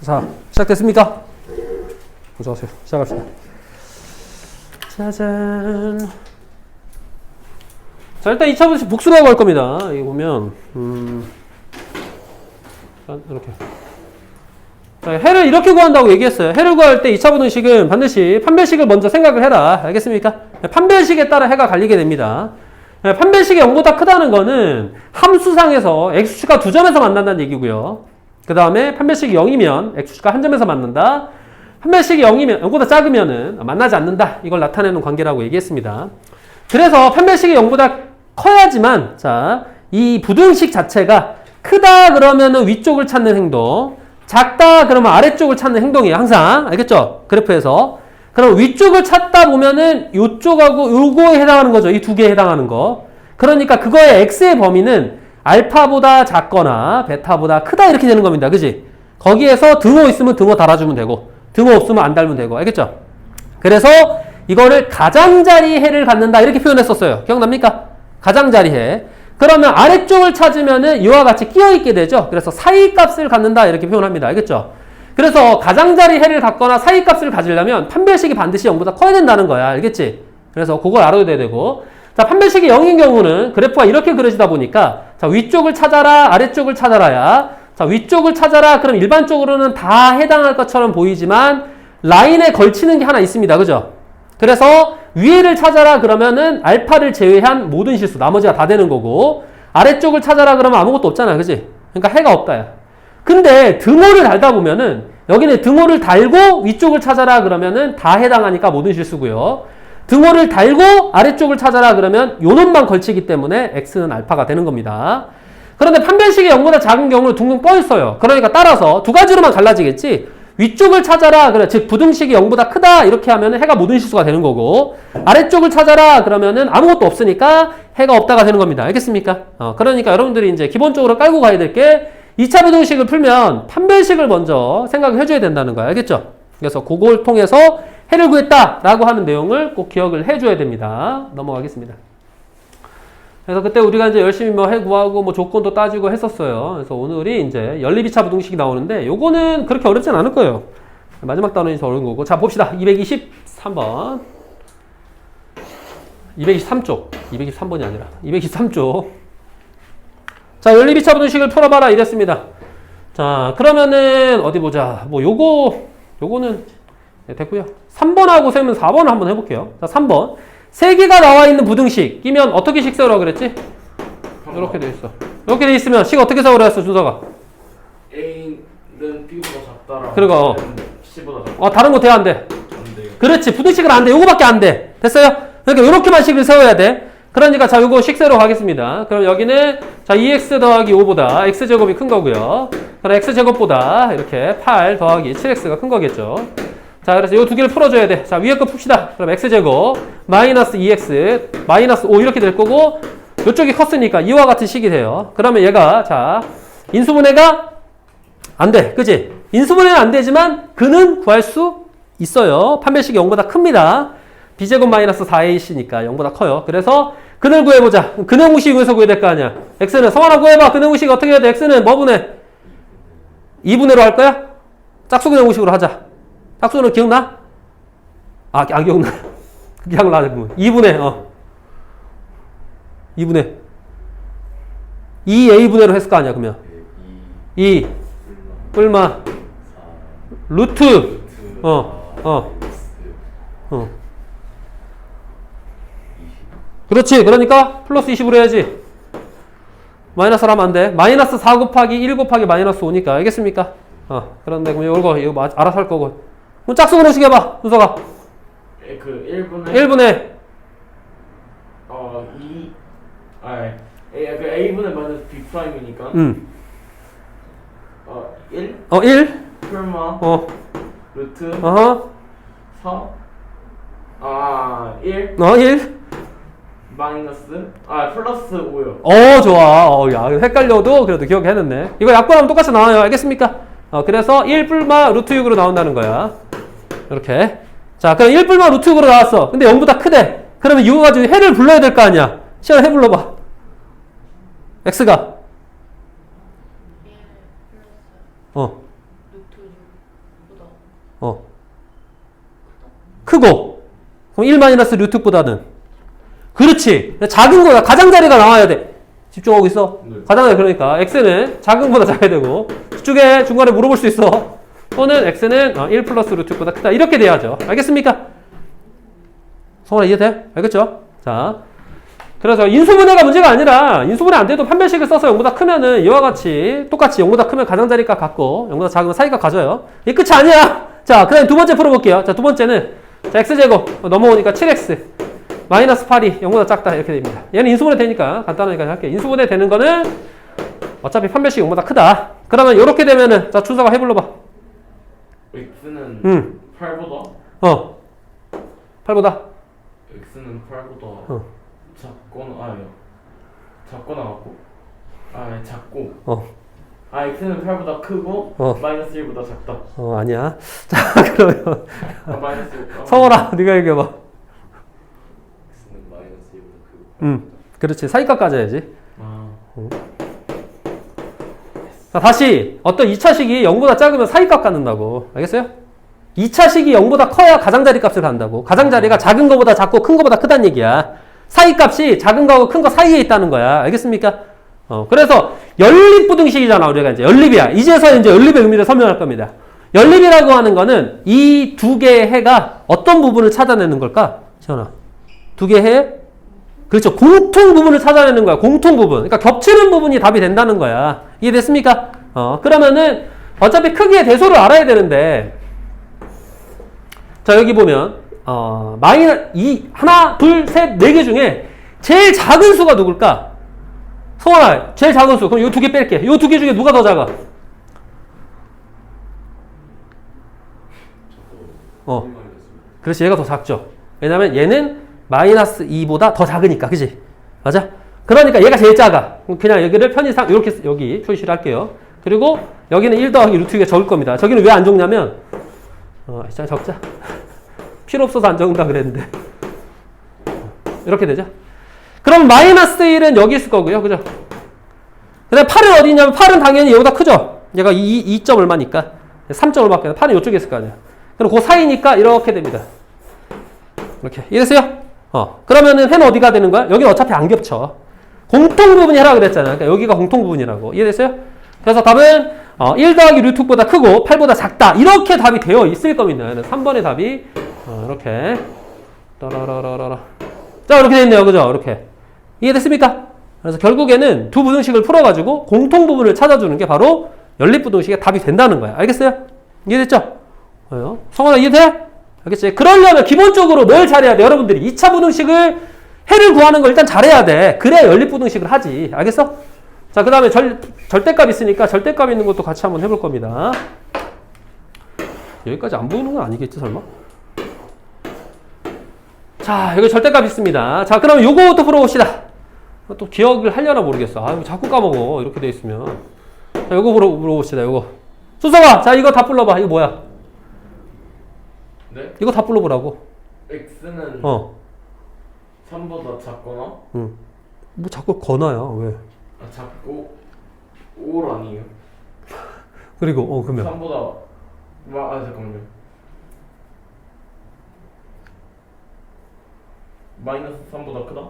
자, 시작됐습니까? 좋았어요. 시작합시다. 짜잔. 자, 일단 2차 분식 복수로 하고 할 겁니다. 이거 보면, 이렇게. 자, 해를 이렇게 구한다고 얘기했어요. 해를 구할 때 2차 분식은 반드시 판별식을 먼저 생각을 해라. 알겠습니까? 판별식에 따라 해가 갈리게 됩니다. 판별식이 0보다 크다는 거는 함수상에서 x축가 2점에서 만난다는 얘기고요. 그 다음에 판별식이 0이면 x축가 1점에서 만난다. 판별식이 0이면 0보다 작으면은 만나지 않는다. 이걸 나타내는 관계라고 얘기했습니다. 그래서 판별식이 0보다 커야지만 자, 이 부등식 자체가 크다 그러면은 위쪽을 찾는 행동, 작다 그러면 아래쪽을 찾는 행동이에요. 항상. 알겠죠? 그래프에서. 그럼 위쪽을 찾다 보면은 요쪽하고 요거에 해당하는 거죠. 이 두 개에 해당하는 거. 그러니까 그거의 x의 범위는 알파보다 작거나 베타보다 크다 이렇게 되는 겁니다. 그지? 거기에서 등호 있으면 등호 달아주면 되고 등호 없으면 안 달면 되고. 알겠죠? 그래서 이거를 가장자리 해를 갖는다 이렇게 표현했었어요. 기억납니까? 가장자리 해. 그러면 아래쪽을 찾으면은 이와 같이 끼어있게 되죠. 그래서 사이값을 갖는다 이렇게 표현합니다. 알겠죠? 그래서 가장자리 해를 갖거나 사이값을 가지려면 판별식이 반드시 0보다 커야 된다는 거야. 알겠지? 그래서 그걸 알아둬야 되고. 자, 판별식이 0인 경우는 그래프가 이렇게 그려지다 보니까 자, 위쪽을 찾아라, 아래쪽을 찾아라야. 자, 위쪽을 찾아라. 그럼 일반적으로는 다 해당할 것처럼 보이지만 라인에 걸치는 게 하나 있습니다. 그죠? 그래서 위에를 찾아라 그러면은 알파를 제외한 모든 실수, 나머지가 다 되는 거고 아래쪽을 찾아라 그러면 아무것도 없잖아. 그지? 그러니까 해가 없다야. 근데 등호를 달다 보면은 여기는 등호를 달고 위쪽을 찾아라 그러면은 다 해당하니까 모든 실수고요. 등호를 달고 아래쪽을 찾아라 그러면 요 놈만 걸치기 때문에 x는 알파가 되는 겁니다. 그런데 판별식이 0보다 작은 경우는 둥둥 떠 있어요. 그러니까 따라서 두 가지로만 갈라지겠지. 위쪽을 찾아라 그래 즉 부등식이 0보다 크다 이렇게 하면은 해가 모든 실수가 되는 거고 아래쪽을 찾아라 그러면은 아무것도 없으니까 해가 없다가 되는 겁니다. 알겠습니까? 그러니까 여러분들이 이제 기본적으로 깔고 가야 될 게 2차 부등식을 풀면 판별식을 먼저 생각을 해줘야 된다는 거야. 알겠죠? 그래서 그걸 통해서 해를 구했다라고 하는 내용을 꼭 기억을 해줘야 됩니다. 넘어가겠습니다. 그래서 그때 우리가 이제 열심히 뭐 해 구하고 뭐 조건도 따지고 했었어요. 그래서 오늘이 이제 연립 2차 부등식이 나오는데 요거는 그렇게 어렵진 않을 거예요. 마지막 단원이 더 어려운 거고. 자, 봅시다. 223번. 223쪽. 223번이 아니라 223쪽. 자, 연립 2차 부등식을 풀어봐라 이랬습니다. 자, 그러면은 어디 보자. 뭐 요거는 네, 됐고요. 3번하고 셈은 4번을 한번 해볼게요. 자, 3번. 3개가 나와 있는 부등식이면 어떻게 식 세우라고 그랬지? 이렇게 돼 있어. 이렇게 돼 있으면 식 어떻게 세우라 했어, 준서가? A는 B보다 작다라. 그리고 C보다 작다. 다른 거 돼야 안 돼? 안 돼요. 그렇지. 부등식은 안 돼. 요거밖에 안 돼. 됐어요? 그러니까 요렇게만 식을 세워야 돼. 그러니까 자, 요거 식 세우러 가겠습니다. 그럼 여기는 자, 2x 더하기 5보다 x제곱이 큰 거고요. 그럼 x제곱보다 이렇게 8 더하기 7x가 큰 거겠죠. 자, 그래서 요 두 개를 풀어줘야 돼. 자, 위에 거 풉시다. 그럼 x제곱 마이너스 2x 마이너스 5 이렇게 될 거고 요쪽이 컸으니까 이와 같은 식이 돼요. 그러면 얘가 자, 인수분해가 안 돼. 그지? 인수분해는 안 되지만 그는 구할 수 있어요. 판별식이 0보다 큽니다. b제곱 마이너스 4ac니까 0보다 커요. 그래서 근을 구해보자. 근의 공식 이용해서 구해야 될 거 아니야. x는 성환아 구해봐. 근의 공식 어떻게 해야 돼? x는 뭐 분해? 2분해로 할 거야? 짝수근의 공식으로 하자. 짝수는 기억나? 안 기억나. 기억나. 2분해. 2분해. 2a분해로 했을 거 아니야, 그러면. 2 뿔마 루트 그렇지. 그러니까 플러스 20으로 해야지. 마이너스를 하면 안 돼. 마이너스 4 곱하기 1 곱하기 마이너스 5니까. 알겠습니까? 그런데 그럼 이거 알아서 할 거고. 그럼 짝수근식 해봐. 순서가. 그 1분의 1분의 2 그 A분의 마이너스 B 프라임이니까 1 1 풀마 루트 4 1 1 마이너스 플러스 5요. 좋아. 야, 헷갈려도 그래도 기억해냈네. 이거 약분하면 똑같이 나와요. 알겠습니까? 그래서 1 뿔마 루트 6으로 나온다는 거야. 이렇게. 자, 그럼 1 뿔마 루트 6으로 나왔어. 근데 0보다 크대. 그러면 이거 가지고 해를 불러야 될 거 아니야. 시간 해 불러봐. x가 어. 크고. 그럼 1 마이너스 루트보다는. 그렇지. 작은 거야. 가장자리가 나와야 돼. 집중하고 있어. 네. 가장자리 그러니까 x는 작은 거보다 작아야 되고. 뒤쪽에 중간에 물어볼 수 있어. 또는 x는 1 플러스 루트보다 크다. 이렇게 돼야죠. 알겠습니까? 성원아 이해돼? 알겠죠? 자. 그래서 인수분해가 문제가 아니라 인수분해 안 돼도 판별식을 써서 0보다 크면은 이와 같이 똑같이 0보다 크면 가장자리값 같고 0보다 작으면 사이값 가져요. 이 끝이 아니야. 자, 그다음 두 번째 풀어볼게요. 자, 두 번째는 자, x제곱 넘어오니까 7x 마이너스 8이 0보다 작다 이렇게 됩니다. 얘는 인수분해 되니까 간단하니까 할게요. 인수분해 되는 거는 어차피 판별식 0보다 크다. 그러면 이렇게 되면은 자, 준서가 해불러봐. x는 8보다 8보다 x는 8보다 작거나 같고 작고 x는 8보다 크고 마이너스 1보다 작다. 아니야. 자, 그러면 마이너스 1. 성원아 네가 얘기해봐. x는 마이너스 1보다 크고. 그렇지. 사이값 가져야지. 자, 다시 어떤 2차식이 0보다 작으면 사이값 갖는다고. 알겠어요? 2차식이 0보다 커야 가장자리 값을 갖는다고. 가장자리가 작은 거보다 작고 큰 거보다 크다는 얘기야. 사이값이 작은 거하고 큰 거 사이에 있다는 거야. 알겠습니까? 그래서 연립부등식이잖아. 우리가 이제 연립이야. 이제서 이제 연립의 의미를 설명할 겁니다. 연립이라고 하는 거는 이 두 개의 해가 어떤 부분을 찾아내는 걸까? 시원아. 두 개의 해? 그렇죠. 공통 부분을 찾아내는 거야. 공통 부분. 그러니까 겹치는 부분이 답이 된다는 거야. 이해됐습니까? 그러면은 어차피 크기의 대소를 알아야 되는데 자, 여기 보면 하나, 둘, 셋, 네 개 중에 제일 작은 수가 누굴까? 성원아, 제일 작은 수. 그럼 이 두 개 뺄게. 이 두 개 중에 누가 더 작아? 그렇지. 얘가 더 작죠. 왜냐면 얘는 마이너스 2보다 더 작으니까. 그지? 맞아? 그러니까 얘가 제일 작아. 그냥 여기를 편의상 이렇게 여기 표시를 할게요. 그리고 여기는 1 더하기 루트 2가 적을 겁니다. 저기는 왜 안 적냐면 진짜 적자. 필요 없어서 안 적는다 그랬는데. 이렇게 되죠. 그럼 마이너스 1은 여기 있을 거고요. 그죠? 그 다음에 8은 어디 있냐면 8은 당연히 여기보다 크죠? 얘가 2점 얼마니까. 3점 얼마니까. 8은 이쪽에 있을 거 아니야. 그럼 그 사이니까 이렇게 됩니다. 이렇게. 이해됐어요? 그러면은 해는 어디가 되는 거야? 여기는 어차피 안 겹쳐. 공통 부분이 해라 그랬잖아. 그러니까 여기가 공통 부분이라고. 이해됐어요? 그래서 답은 1 더하기 루트보다 크고 8보다 작다. 이렇게 답이 되어 있을 겁니다. 3번의 답이 이렇게 따라라라라. 자, 이렇게 됐네요. 그죠? 이렇게. 이해됐습니까? 그래서 결국에는 두 부등식을 풀어가지고 공통 부분을 찾아주는 게 바로 연립부등식의 답이 된다는 거야. 알겠어요? 이해됐죠? 성원아 이해돼? 알겠지? 그러려면 기본적으로 뭘 잘해야 돼? 여러분들이 2차 부등식을 해를 구하는 걸 일단 잘해야 돼. 그래야 연립부등식을 하지. 알겠어? 자, 그 다음에 절대값 있으니까 절대값 있는 것도 같이 한번 해볼 겁니다. 여기까지 안 보이는 건 아니겠지, 설마? 자, 여기 절대값 있습니다. 자, 그러면 요거부터 풀어봅시다. 또 기억을 하려나 모르겠어. 아유, 자꾸 까먹어. 이렇게 돼 있으면. 자, 요거 물어봅시다, 요거. 수석아, 자, 이거 다 불러봐. 이거 뭐야? 네? 이거 다 불러보라고. x는 3보다 작거나? 뭐 자꾸 거나야, 왜? 작고 5 아니에요? 그리고, 그러면. 3보다, 잠깐만요. 마이너스 3보다 크다?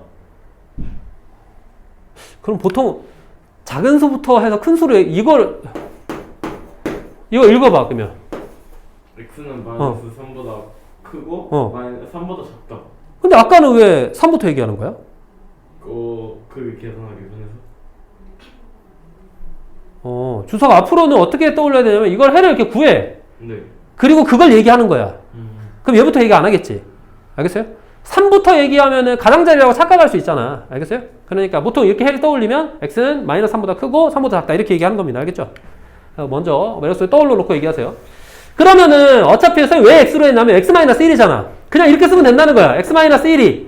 그럼 보통 작은 수부터 해서 큰 수로 이거 읽어봐, 그러면. x는 마이너스 3보다 크고 마이너스 3보다 작다. 근데 아까는 왜 3부터 얘기하는 거야? 그 계산하기 위해서. 주석 앞으로는 어떻게 떠올려야 되냐면 이걸 해를 이렇게 구해. 네. 그리고 그걸 얘기하는 거야. 그럼 얘부터 얘기 안 하겠지. 알겠어요? 3부터 얘기하면은 가장자리라고 착각할 수 있잖아. 알겠어요? 그러니까 보통 이렇게 해를 떠올리면 x는 마이너스 3보다 크고 3보다 작다 이렇게 얘기하는 겁니다. 알겠죠? 먼저 머릿속에 떠올려 놓고 얘기하세요. 그러면은 어차피 왜 x로 했냐면 x-1이잖아. 그냥 이렇게 쓰면 된다는 거야. x-1이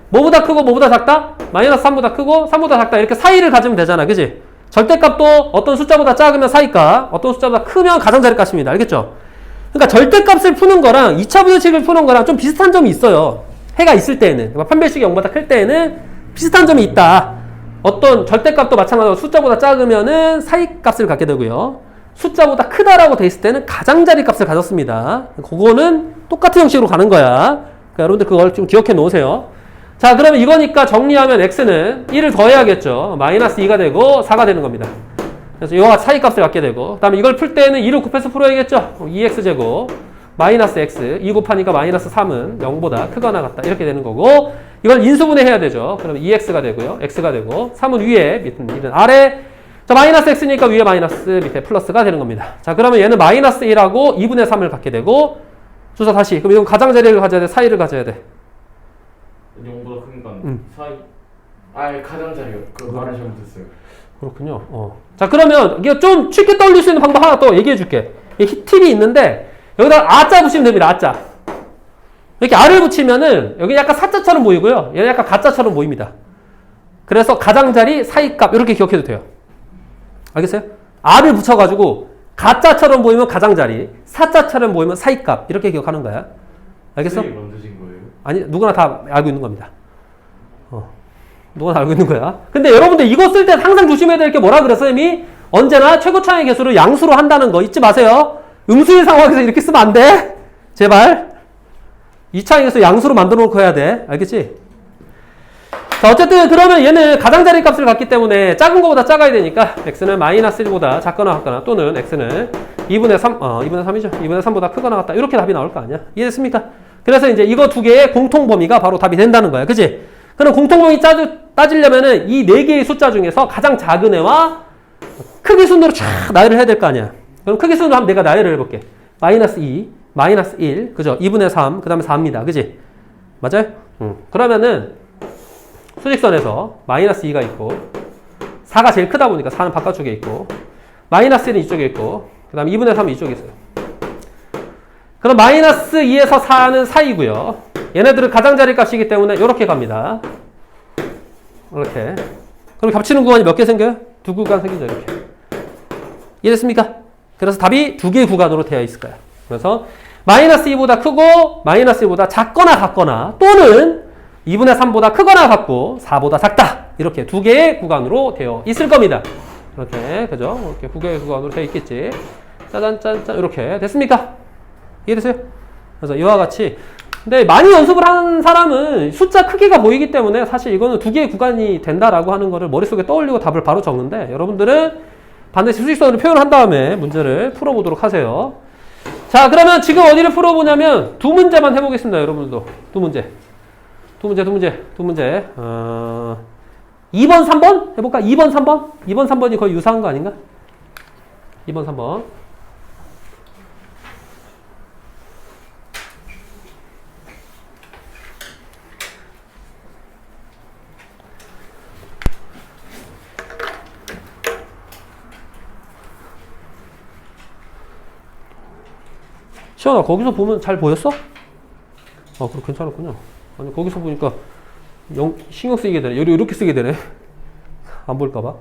뭐보다 크고 뭐보다 작다? 마이너스 3보다 크고 3보다 작다. 이렇게 사이를 가지면 되잖아. 그지? 절대값도 어떤 숫자보다 작으면 사이값, 어떤 숫자보다 크면 가장자리 값입니다. 알겠죠? 그러니까 절대값을 푸는 거랑 2차 부등식을 푸는 거랑 좀 비슷한 점이 있어요. 해가 있을 때에는. 그러니까 판별식이 0보다 클 때에는 비슷한 점이 있다. 어떤 절대값도 마찬가지로 숫자보다 작으면은 사이값을 갖게 되고요. 숫자보다 크다라고 돼 있을 때는 가장자리 값을 가졌습니다. 그거는 똑같은 형식으로 가는 거야. 그러니까 여러분들 그걸 좀 기억해 놓으세요. 자, 그러면 이거니까 정리하면 x는 1을 더해야겠죠. 마이너스 2가 되고 4가 되는 겁니다. 그래서 이거가 차이값을 갖게 되고, 그 다음에 이걸 풀 때는 2를 곱해서 풀어야겠죠. 2x제곱 마이너스 x 2 곱하니까 마이너스 3은 0보다 크거나 같다 이렇게 되는 거고, 이걸 인수분해 해야 되죠. 그러면 2x가 되고요, x가 되고 3은 위에, 밑은 아래. 자, 마이너스 x니까 위에 마이너스, 밑에 플러스가 되는 겁니다. 자, 그러면 얘는 마이너스 1하고 2분의 3을 갖게 되고, 주소 다시. 그럼 이건 가장자리를 가져야 돼, 사이를 가져야 돼? 0보다 큰 건 사이. 가장자리요. 그 말을 잘못했어요. 그렇군요. 자, 그러면 이게 좀 쉽게 떠올릴 수 있는 방법 하나 더 얘기해 줄게. 이 팁이 있는데, 여기다 아자 붙이면 됩니다. 아자. 이렇게 아를 붙이면은 여기 약간 사자처럼 보이고요. 얘는 약간 가짜처럼 보입니다. 그래서 가장자리, 사이값 이렇게 기억해도 돼요. 알겠어요? 아를 붙여가지고 가짜처럼 보이면 가장자리, 사자처럼 보이면 사이값 이렇게 기억하는 거야. 알겠어? 선생님이 만드신 거예요? 아니, 누구나 다 알고 있는 겁니다. 누구나 알고 있는 거야. 근데 여러분들 이거 쓸 때 항상 조심해야 될 게 뭐라 그랬어요? 이미 언제나 최고차의 개수를 양수로 한다는 거 잊지 마세요. 음수의 상황에서 이렇게 쓰면 안 돼. 제발. 2차의 개수 양수로 만들어 놓고 해야 돼. 알겠지? 자, 어쨌든 그러면 얘는 가장자리 값을 갖기 때문에 작은 거보다 작아야 되니까 x는 마이너스 1보다 작거나 같거나, 또는 x는 2분의 3, 2분의 3이죠. 2분의 3보다 크거나 같다. 이렇게 답이 나올 거 아니야. 이해됐습니까? 그래서 이제 이거 두 개의 공통 범위가 바로 답이 된다는 거야. 그치? 그럼 공통 범위 따지려면은 이 네 개의 숫자 중에서 가장 작은 애와 크기 순으로 쫙 나열을 해야 될 거 아니야. 그럼 크기 순으로 한번 내가 나열을 해볼게. 마이너스 2, 마이너스 1, 그죠? 2분의 3, 그 다음에 4입니다. 그지? 맞아요? 그러면은 수직선에서 마이너스 2가 있고, 4가 제일 크다 보니까 4는 바깥쪽에 있고, 마이너스 1은 이쪽에 있고, 그 다음에 2분의 3은 이쪽에 있어요. 그럼 마이너스 2에서 4는 사이고요. 얘네들은 가장자리 값이기 때문에 이렇게 갑니다. 이렇게. 그럼 겹치는 구간이 몇 개 생겨요? 두 구간 생기죠, 이렇게. 이해됐습니까? 그래서 답이 두 개의 구간으로 되어 있을 거야. 그래서 마이너스 2보다 크고 마이너스 1보다 작거나 같거나, 또는 2분의 3보다 크거나 같고 4보다 작다. 이렇게 두 개의 구간으로 되어 있을 겁니다. 이렇게, 그죠? 이렇게 두 개의 구간으로 되어 있겠지. 짜잔짠짠. 이렇게 됐습니까? 이해되세요? 그래서 이와 같이. 근데 많이 연습을 하는 사람은 숫자 크기가 보이기 때문에 사실 이거는 두 개의 구간이 된다라고 하는 거를 머릿속에 떠올리고 답을 바로 적는데, 여러분들은 반드시 수직선으로 표현을 한 다음에 문제를 풀어보도록 하세요. 자, 그러면 지금 어디를 풀어보냐면 두 문제만 해보겠습니다. 여러분들도 두 문제. 2번, 3번 해볼까? 2번, 3번? 2번, 3번이 거의 유사한 거 아닌가? 2번, 3번. 시원아, 거기서 보면 잘 보였어? 그래, 괜찮았군요. 아니, 거기서 보니까 신경 쓰이게 되네. 이렇게 쓰게 되네. 안 보일까봐.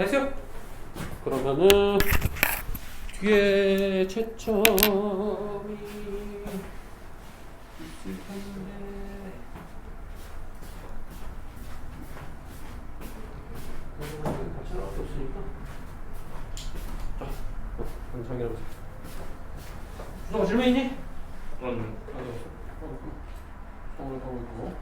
됐어요? 그러면은 뒤에 채점이 있을 텐데 같이 나갈 수 없으니까 자, 정리해 보세요. 준호가 질문 있니? 아니. 오늘 하고 있고.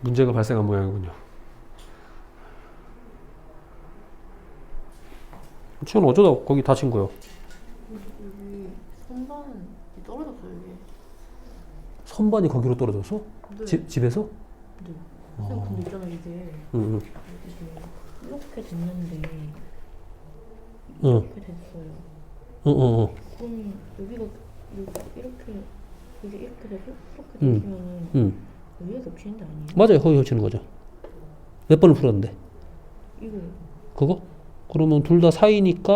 문제가 발생한 모양이군요. 치원 어쩌다 거기 다친 거요? 여기 선반이 떨어졌어요 여기. 선반이 거기로 떨어졌어? 네. 집에서? 네. 선생님 근데 있잖아 이게 응. 이게 이렇게 됐는데 응. 이렇게 됐어요. 응. 그럼 여기가 여기 이렇게 이게 이렇게 되고 이렇게 응. 되시면은 응. 위에 겹치는 데 아니에요? 맞아요. 거기 겹치는 거죠. 몇 번을 풀었는데? 이거 그거? 그러면 둘 다 사이니까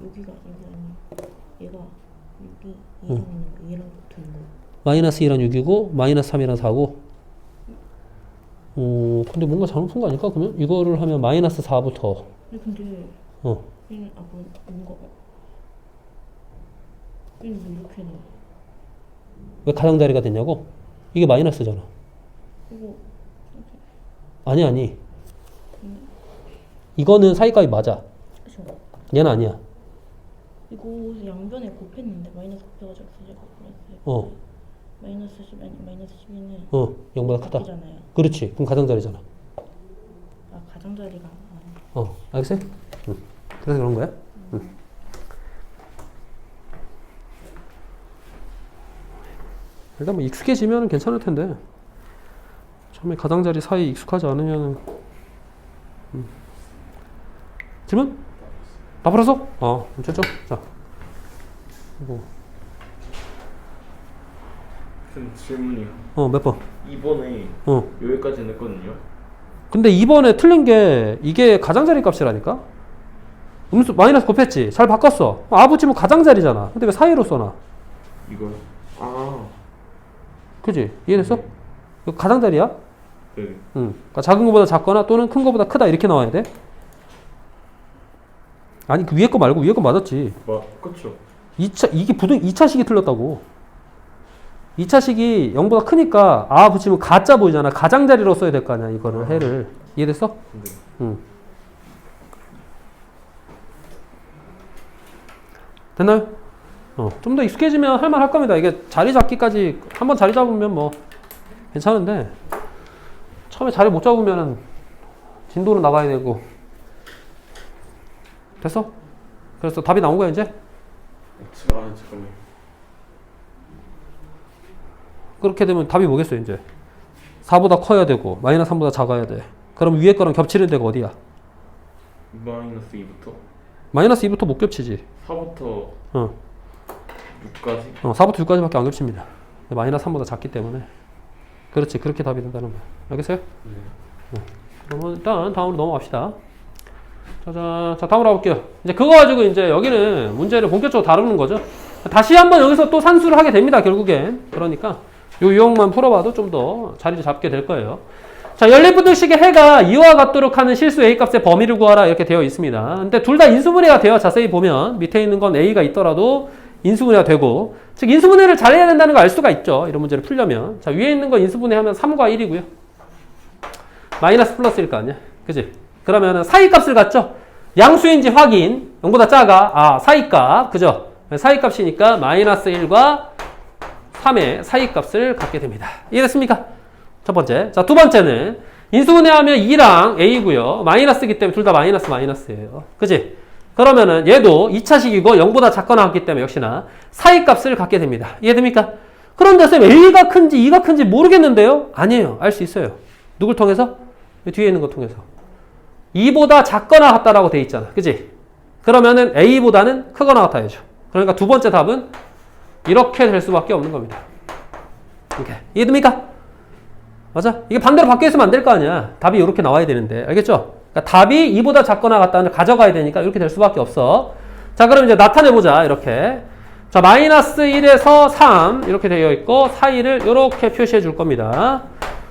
여기가 아니 얘가 여기 응. 얘랑 붙은 거. 마이너스 2랑 6이고 마이너스 3이랑 4고 근데 뭔가 잘못 푼 거 아닐까? 그러면 이거를 하면 마이너스 4부터 근데 얘는 뭔가 얘는 왜 이렇게 나와? 왜 가장자리가 됐냐고? 이게 마이너스잖아. 이거 아니 이거는 사이값이 맞아. 그쵸? 얘는 아니야. 이거 양변에 곱했는데 마이너스 곱해가지고 제가 마이너스 10 아니 마이너스 10이는 0보다 크다. 바뀌잖아요. 그렇지. 그럼 가장자리잖아. 아 가장자리가 알겠어요? 응. 그래서 그런 거야? 응. 일단 뭐 익숙해지면 괜찮을 텐데 처음에 가장자리 사이 익숙하지 않으면 질문? 다 풀었어? 됐죠? 자 이거 선 질문이요. 몇 번? 2번에 여기까지 냈거든요. 근데 이번에 틀린 게 이게 가장자리 값이라니까? 음수 마이너스 곱했지? 잘 바꿨어. 붙이면 가장자리잖아. 근데 왜 사이로 써놔? 이거 그지? 이해됐어? 이거 가장자리야? 네. 그러니까 작은 거보다 작거나 또는 큰 거보다 크다 이렇게 나와야 돼. 아니 그 위에 거 말고 위에 거 맞았지. 그쵸. 이게 2차식이 틀렸다고. 2차식이 0보다 크니까 붙이면 가짜 보이잖아. 가장자리로 써야 될 거 아니야 이거를 해를. 이해됐어? 네. 응. 됐나요? 좀 더 익숙해지면 할만 할 겁니다. 이게 자리 잡기까지 한번 자리 잡으면 뭐 괜찮은데 처음에 자리 못 잡으면은 진도로 나가야 되고. 됐어? 그래서 답이 나온 거야 이제? 잠깐만요. 그렇게 되면 답이 뭐겠어요 이제? 4보다 커야 되고 마이너스 3보다 작아야 돼. 그럼 위에 거랑 겹치는 데가 어디야? 마이너스 2부터 마이너스 2부터 못 겹치지. 4부터 6까지? 4부터 6까지밖에 안 겹칩니다. 마이너스 3보다 작기 때문에. 그렇지. 그렇게 답이 된다는 거야. 알겠어요? 네. 그러면 일단 다음으로 넘어갑시다. 자, 다음으로 가볼게요. 이제 그거 가지고 이제 여기는 문제를 본격적으로 다루는 거죠. 다시 한번 여기서 또 산수를 하게 됩니다, 결국엔. 그러니까 요 유형만 풀어봐도 좀 더 자리를 잡게 될 거예요. 자, 연립분등식의 해가 이와 같도록 하는 실수 A 값의 범위를 구하라 이렇게 되어 있습니다. 근데 둘 다 인수분해가 돼요. 자세히 보면 밑에 있는 건 A가 있더라도 인수분해가 되고, 즉 인수분해를 잘해야 된다는 걸 알 수가 있죠. 이런 문제를 풀려면. 자, 위에 있는 거 인수분해하면 3과 1이고요. 마이너스 플러스일 거 아니야. 그지? 그러면은 사이값을 갖죠. 양수인지 확인. 0보다 작아. 사이값. 그죠? 사이값이니까 마이너스 1과 3의 사이값을 갖게 됩니다. 이해됐습니까? 첫 번째. 자, 두 번째는 인수분해하면 2랑 A고요. 마이너스이기 때문에 둘 다 마이너스예요. 그지? 그러면은 얘도 2차식이고 0보다 작거나 같기 때문에 역시나 사이값을 갖게 됩니다. 이해됩니까? 그런데 쌤 A가 큰지 2가 큰지 모르겠는데요? 아니에요. 알 수 있어요. 누굴 통해서? 뒤에 있는 거 통해서. 2보다 작거나 같다라고 돼 있잖아. 그지? 그러면은 A보다는 크거나 같아야죠. 그러니까 두 번째 답은 이렇게 될 수밖에 없는 겁니다. 이렇게. 이해됩니까? 맞아? 이게 반대로 바뀌어 있으면 안 될 거 아니야. 답이 이렇게 나와야 되는데. 알겠죠? 그러니까 답이 2보다 작거나 같다는 가져가야 되니까 이렇게 될 수밖에 없어. 자, 그럼 이제 나타내보자. 이렇게. 자, 마이너스 1에서 3 이렇게 되어 있고 사이를 이렇게 표시해 줄 겁니다.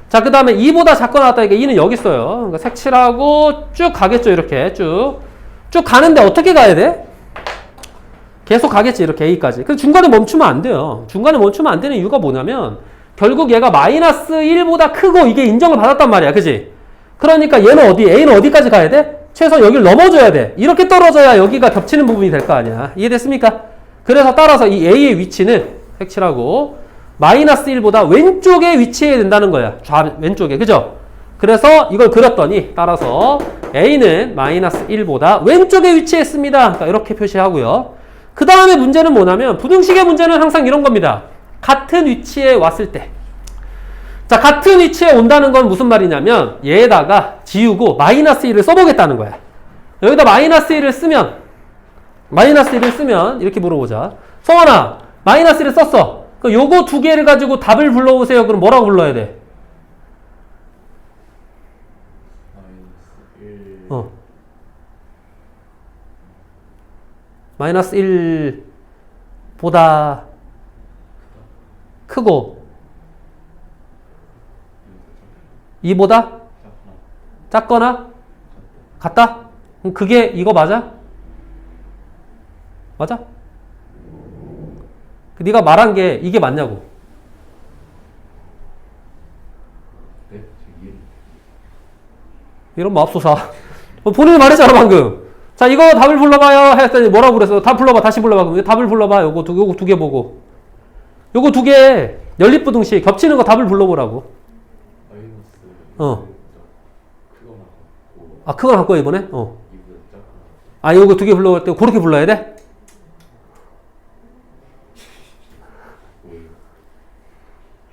자, 그 다음에 2보다 작거나 같다니까 2는 여기 있어요. 그러니까 색칠하고 쭉 가겠죠. 이렇게 쭉 가는데 어떻게 가야 돼? 계속 가겠지. 이렇게 A까지. 근데 중간에 멈추면 안 돼요. 중간에 멈추면 안 되는 이유가 뭐냐면 결국 얘가 마이너스 1보다 크고 이게 인정을 받았단 말이야. 그지? 그러니까 얘는 A는 어디까지 가야 돼? 최소한 여기를 넘어줘야 돼. 이렇게 떨어져야 여기가 겹치는 부분이 될 거 아니야. 이해됐습니까? 그래서 따라서 이 A의 위치는 색칠하고 마이너스 1보다 왼쪽에 위치해야 된다는 거야. 왼쪽에. 그죠? 그래서 이걸 그렸더니 따라서 A는 마이너스 1보다 왼쪽에 위치했습니다. 그러니까 이렇게 표시하고요. 그 다음에 문제는 뭐냐면 부등식의 문제는 항상 이런 겁니다. 같은 위치에 왔을 때. 자, 같은 위치에 온다는 건 무슨 말이냐면 얘에다가 지우고 마이너스 1을 써보겠다는 거야. 여기다 마이너스 1을 쓰면 이렇게 물어보자. 성환아, 마이너스 1을 썼어. 그럼 요거 두 개를 가지고 답을 불러오세요. 그럼 뭐라고 불러야 돼? 마이너스 1보다 크고 2보다 작거나 같다? 그럼 그게 이거 맞아? 맞아? 네가 말한 게 이게 맞냐고. 이런 맙소사. 본인이 말했잖아 방금. 자, 이거 답을 불러봐요 했더니 뭐라고 그랬어? 답 불러봐. 다시 불러봐. 그럼 답을 불러봐. 요거 두 개 보고. 요거 두 개 연립부등식 겹치는 거 답을 불러보라고. 아, 그건 할 거야 이번에? 아, 요거 두 개 불러볼 때 그렇게 불러야 돼?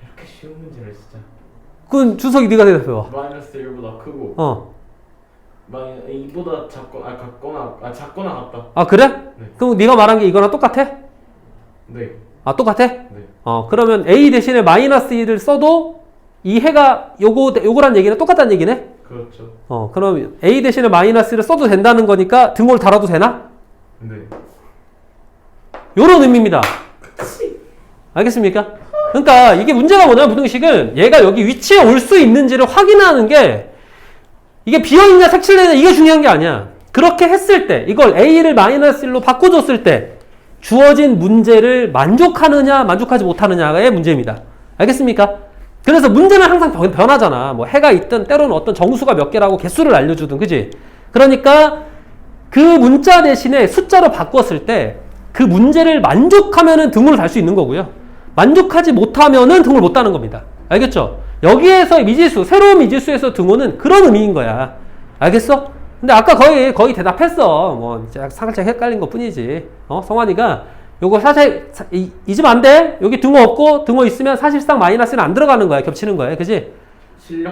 이렇게 쉬운 문제를 진짜. 그건 준석이 네가 대답해봐. 마이너스 1보다 크고 이보다 작거나 같다. 아, 그래? 네. 그럼 네가 말한 게 이거랑 똑같아? 네. 아, 똑같아? 네. 그러면 A 대신에 마이너스 1을 써도 이 해가 요거란 얘기는 똑같다는 얘기네? 그렇죠. 그럼 A 대신에 마이너스를 써도 된다는 거니까 등호를 달아도 되나? 네. 요런 의미입니다. 알겠습니까? 그러니까 이게 문제가 뭐냐면 부등식은 얘가 여기 위치에 올 수 있는지를 확인하는 게 이게 비어있냐 색칠되냐 이게 중요한 게 아니야. 그렇게 했을 때 이걸 A를 마이너스 1로 바꿔줬을 때 주어진 문제를 만족하느냐 만족하지 못하느냐의 문제입니다. 알겠습니까? 그래서 문제는 항상 변하잖아. 뭐 해가 있든 때로는 어떤 정수가 몇 개라고 개수를 알려주든 그지? 그러니까 그 문자 대신에 숫자로 바꿨을 때 그 문제를 만족하면은 등호를 달 수 있는 거고요. 만족하지 못하면은 등호를 못 다는 겁니다. 알겠죠? 여기에서 미지수, 새로운 미지수에서 등호는 그런 의미인 거야. 알겠어? 근데 아까 거의 대답했어. 뭐 살짝 헷갈린 것 뿐이지. 성환이가 요거 사실 잊으면 안 돼. 여기 등호 없고 등호 있으면 사실상 마이너스는 안 들어가는 거야. 겹치는 거야. 그지?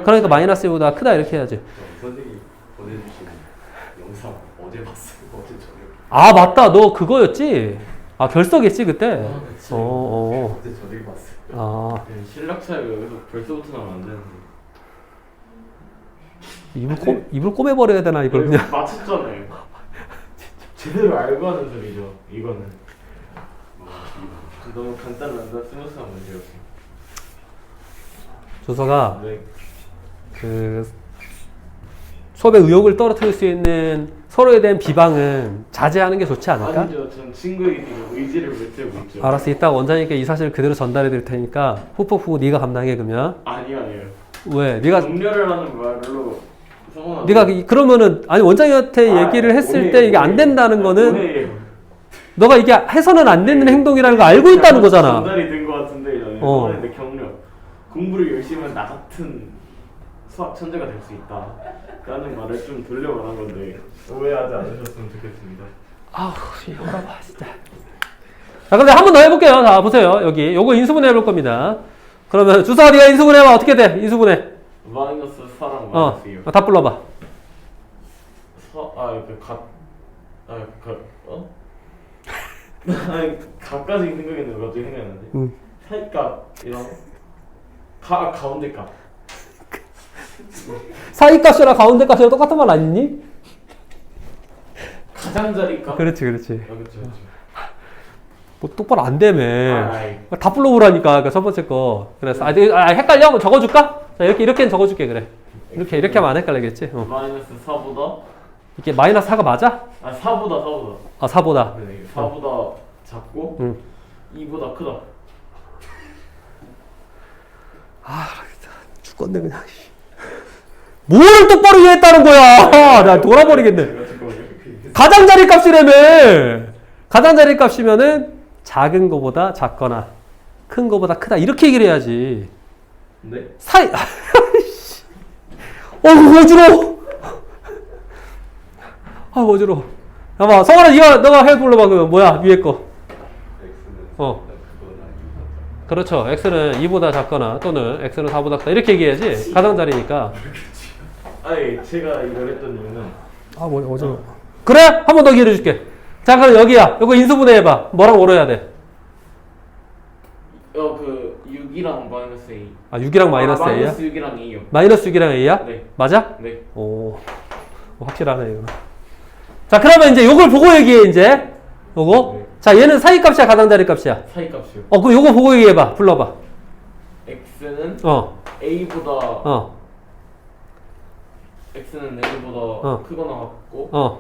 그러니까 마이너스보다 크다 이렇게 해야지. 선생님이 보내주신 영상 어제 봤어요. 어제 저녁에. 아, 맞다. 너 그거였지? 아, 결석했지 그때? 그치. 어제 저녁에 봤어요. 아, 실력 차이가 여기서 벌써부터 나면 안 되는데. 입을 꼬매버려야 되나 이걸 그냥. 맞췄잖아요. 제대로 알고 하는 소리죠. 이거는. 너무 간단한 스무스한 문제였어. 조서가 네. 그 수업의 의욕을 떨어뜨릴 수 있는 서로에 대한 비방은 자제하는 게 좋지 않을까? 아니죠. 전 친구에게 지금 의지를 못하고 있죠. 알았어. 이따가 원장님께 이 사실을 그대로 전달해 드릴 테니까 후폭 네가 감당해 그러면. 아니요. 왜? 네가 독려를 하는 말로 성원아. 네가 그러면은 아니 원장님한테 얘기를 했을 때 이게 안 된다는 거는 오해예요. 너가 이게 해서는 안 되는 행동이라는 거 알고 있다는 거잖아. 전달이 된 것 같은데 성원한테 격려. 공부를 열심히 하면 나 같은 수학 천재가 될 수 있다. 라는 말을 좀 돌려 말한 건데 오해하지 않으셨으면 좋겠습니다. 아우, 이거봐 진짜. 자, 근데 한 번 더 해볼게요. 자, 보세요. 여기 요거 인수분해 해볼 겁니다. 그러면 주사가 네가 인수분해 해봐. 어떻게 돼? 인수분해. 마이너스 4랑 마이너스 2요. 답 불러봐. 이렇게 아니 값까지 생각했는데 갑자기 생각났는데 사이값이랑 가운데 값 사이값이랑 가운데 값이랑 똑같은 말 아니니? 가장자리 값? 그렇지. 그렇죠. 뭐 똑바로 안 되며. 아이. 다 불러보라니까, 그 첫 번째 거. 그래서, 헷갈려? 한번 적어줄까? 자, 이렇게는 적어줄게, 그래. 이렇게 하면 안 헷갈리겠지? 마이너스 4보다 이게 마이너스 4가 맞아? 4보다 아, 4보다. 네, 4보다 작고 응. 2보다 크다. 죽겠네, 그냥. 뭘 똑바로 이해했다는 거야! 나 돌아버리겠네. 가장자리 값이라며! 가장자리 값이면은 작은 거보다 작거나 큰 거보다 크다. 이렇게 얘기를 해야지. 네? 어지러워! 어지러워. 봐봐, 성환아, 너가 해볼래봐, 그러면. 뭐야, 위에 거. 그렇죠. x는 2보다 작거나 또는 x는 4보다 크다. 이렇게 얘기해야지. 가장자리니까. 아니 제가 이걸 했던 이유는 뭐야, 어지러워. 그래? 한 번 더 기회를 줄게. 자, 그럼 여기야. 이거 인수분해 해봐. 뭐랑 뭐로 해야 돼? 6이랑 마이너스 A. 6이랑 마이너스 A야? 마이너스 6이랑 A요. 마이너스 6이랑 A야? 네. 맞아? 네. 오, 확실하네, 이거. 자, 그러면 이제 요걸 보고 얘기해, 이제. 요거. 네. 자, 얘는 사이값이야, 가장자리 값이야? 사이값이요. 그럼 요거 보고 얘기해봐. 불러봐. x는 A보다, x는 A보다 크거나 같고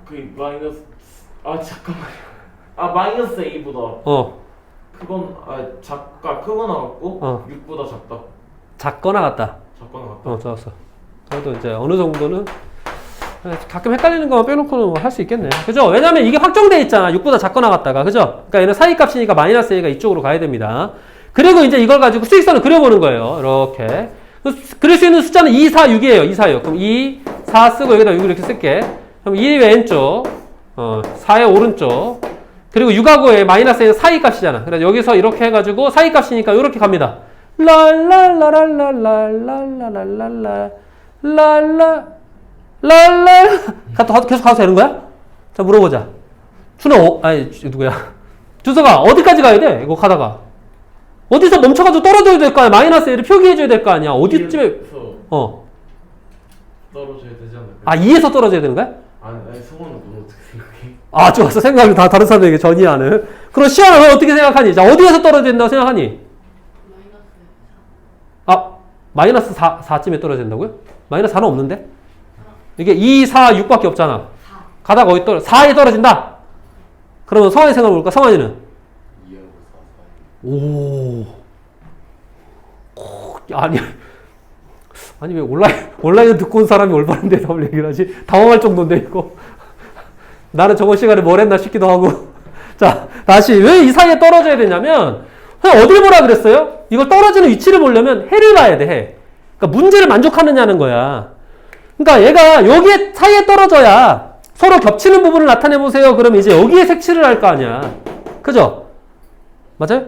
그 마이너스 잠깐만요. 마이너스 A보다 크거나 같고 6보다 작다. 작거나 같다. 작거나 같다. 좋았어. 그래도 이제 어느 정도는 가끔 헷갈리는 것만 빼놓고는 뭐 할 수 있겠네. 그죠? 왜냐면 이게 확정돼 있잖아. 6보다 작거나 같다가. 그죠? 그러니까 얘는 사이값이니까 마이너스 A가 이쪽으로 가야 됩니다. 그리고 이제 이걸 가지고 수직선을 그려보는 거예요. 이렇게. 그릴 수 있는 숫자는 2, 4, 6이에요. 2, 4, 6. 그럼 2, 4 쓰고 여기다 6을 이렇게 쓸게. 그럼 2 왼쪽, 4의 오른쪽, 그리고 6하고의 마이너스 A는 사이 값이잖아. 그래서 여기서 이렇게 해가지고 사이 값이니까 이렇게 갑니다. 계속 가도 되는 거야? 자, 물어보자. 누구야? 주서가 어디까지 가야 돼? 이거 가다가. 어디서 멈춰가지고 떨어져야 될 거 아니야? 마이너스 A를 표기해줘야 될 거 아니야? 어디쯤에, 떨어져야 되지 않을까? 2에서 떨어져야 되는 거야? 아니 성원은 넌 어떻게 생각해? 좋았어. 생각이 다 다른 사람에게 전이하는. 그럼 시아는 너 어떻게 생각하니? 자, 어디에서 떨어져야 된다고 생각하니? 마이너스 4쯤에 떨어져야 된다고요? 마이너스 4는 없는데? 이게 2, 4, 6밖에 없잖아. 가다가 어디 4에 떨어진다? 그러면 성환이 생각해 볼까? 성환이는? 2하고 4, 4. 아니 왜 온라인을 듣고 온 사람이 올바른 대답을 얘기를 하지? 당황할 정도인데 이거. 나는 저번 시간에 뭘 했나 싶기도 하고. 자, 다시 왜 이 사이에 떨어져야 되냐면 그냥 어딜 보라 그랬어요? 이걸 떨어지는 위치를 보려면 해를 봐야 돼. 해. 그러니까 문제를 만족하느냐는 거야. 그러니까 얘가 여기 사이에 떨어져야 서로 겹치는 부분을 나타내 보세요. 그러면 이제 여기에 색칠을 할 거 아니야. 그죠? 맞아요?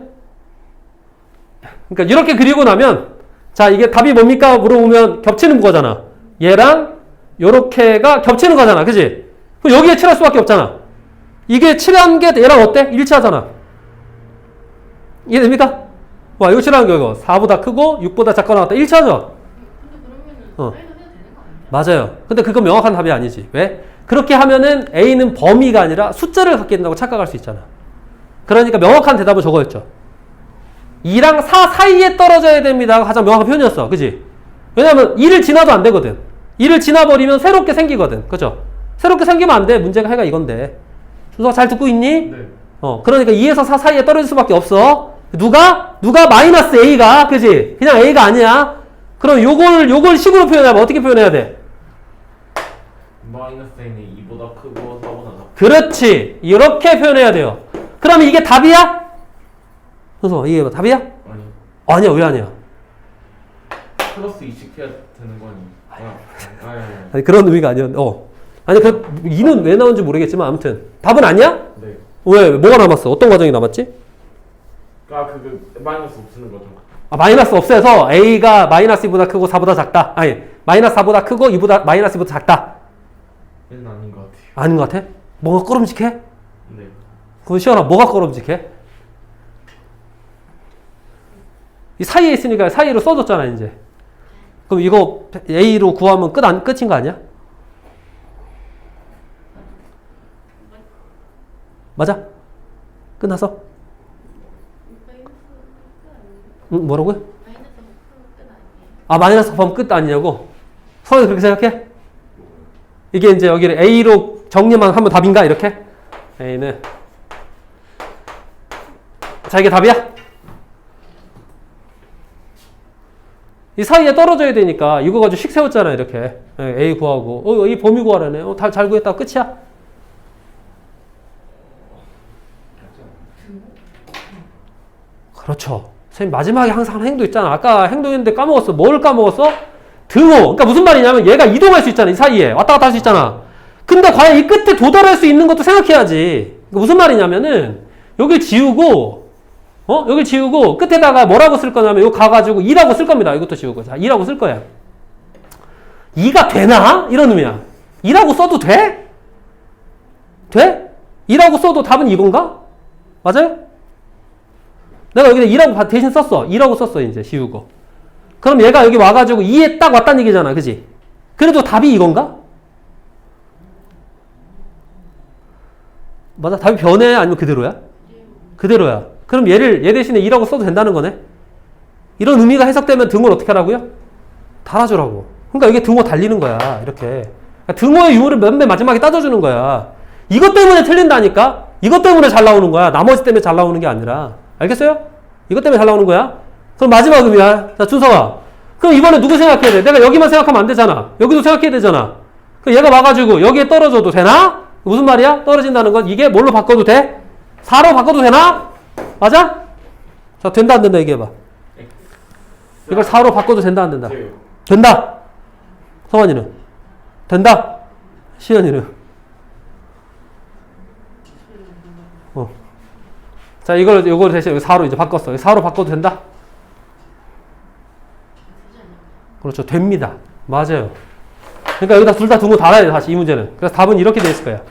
그러니까 이렇게 그리고 나면 자, 이게 답이 뭡니까? 물어보면 겹치는 거잖아. 얘랑 요렇게가 겹치는 거잖아. 그지? 그럼 여기에 칠할 수밖에 없잖아. 이게 칠한 게 얘랑 어때? 일치하잖아. 이해됩니까? 와, 이거 칠한 거 이거 4보다 크고 6보다 작거나 같다. 일치하죠? 근데 그러면은 사이드 해야 되는 거 아니야? 맞아요. 근데 그건 명확한 답이 아니지. 왜? 그렇게 하면은 A는 범위가 아니라 숫자를 갖게 된다고 착각할 수 있잖아. 그러니까 명확한 대답은 저거였죠. 2랑 4 사이에 떨어져야 됩니다. 가장 명확한 표현이었어. 그지? 왜냐면 2를 지나도 안 되거든. 2를 지나버리면 새롭게 생기거든. 그죠? 새롭게 생기면 안 돼. 문제가 해가 이건데. 준서가 잘 듣고 있니? 네. 그러니까 2에서 4 사이에 떨어질 수밖에 없어. 누가 마이너스 A가, 그지? 그냥 A가 아니야. 그럼 요걸 식으로 표현하면 어떻게 표현해야 돼? 마이너스 A는 2보다 크고 4보다 작다. 그렇지. 이렇게 표현해야 돼요. 그러면 이게 답이야? 준서, 이게 답이야? 아니 아니야, 왜 아니야? 플러스 2씩 해야 되는 거 아니야? 아니, 그런 의미가 아니었는데, 아니, 2는 왜 나온지 모르겠지만, 아무튼. 답은 아니야? 네. 왜? 뭐가 남았어? 어떤 과정이 남았지? 마이너스 없애는 거죠. 마이너스 없애서 A가 마이너스 2보다 크고 4보다 작다. 아니, 마이너스 4보다 크고 2보다, 마이너스 2보다 작다. 얘는 아니에요. 아닌 것 같아? 뭐가 꺼름직해? 네. 그럼 시원아, 뭐가 꺼름직해? 이 사이에 있으니까 사이로 써줬잖아, 이제. 그럼 이거 A로 구하면 끝인 거 아니야? 맞아? 끝났어? 응, 뭐라고요? 아, 마이너스 곱하면 끝 아니냐고? 서울이 그렇게 생각해? 이게 이제 여기를 A로 정리만 하면 답인가? 이렇게? A는. 자, 이게 답이야? 이 사이에 떨어져야 되니까 이거 가지고 식 세웠잖아, 이렇게. A 구하고. 이 범위 구하라네. 잘 구했다. 끝이야? 그렇죠. 선생님, 마지막에 항상 행도 있잖아. 아까 행동했는데 까먹었어. 뭘 까먹었어? 등호. 그러니까 무슨 말이냐면 얘가 이동할 수 있잖아. 이 사이에. 왔다 갔다 할 수 있잖아. 근데 과연 이 끝에 도달할 수 있는 것도 생각해야지. 그러니까 무슨 말이냐면은 여기 지우고 여기 지우고 끝에다가 뭐라고 쓸 거냐면 이거 가가지고 2라고 쓸 겁니다. 이것도 지우고. 자, 2라고 쓸 거야. 2가 되나? 이런 의미야. 2라고 써도 돼? 돼? 2라고 써도 답은 이건가? 맞아요? 내가 여기다 2라고 대신 썼어. 2라고 썼어, 이제 지우고. 그럼 얘가 여기 와가지고 2에 딱 왔다는 얘기잖아. 그지? 그래도 답이 이건가? 맞아? 답이 변해? 아니면 그대로야? 그대로야. 그럼 얘 대신에 2라고 써도 된다는 거네? 이런 의미가 해석되면 등호를 어떻게 하라고요? 달아주라고. 그러니까 이게 등호 달리는 거야. 이렇게. 그러니까 등호의 유무를 맨 마지막에 따져주는 거야. 이것 때문에 틀린다니까? 이것 때문에 잘 나오는 거야. 나머지 때문에 잘 나오는 게 아니라. 알겠어요? 이것 때문에 잘 나오는 거야. 그럼 마지막 의미야. 자, 준서가. 그럼 이번에 누구 생각해야 돼? 내가 여기만 생각하면 안 되잖아. 여기도 생각해야 되잖아. 그럼 얘가 와가지고 여기에 떨어져도 되나? 무슨 말이야? 떨어진다는 건 이게 뭘로 바꿔도 돼? 4로 바꿔도 되나? 맞아? 자, 된다 안 된다 얘기해봐. 이걸 4로 바꿔도 된다 안 된다? 된다. 성환이는? 된다. 시연이는? 자, 이걸 대신 4로 이제 바꿨어. 4로 바꿔도 된다? 그렇죠. 됩니다. 맞아요. 그러니까 여기다 둘 다 등호 달아야 돼, 사실 이 문제는. 그래서 답은 이렇게 돼 있을 거야.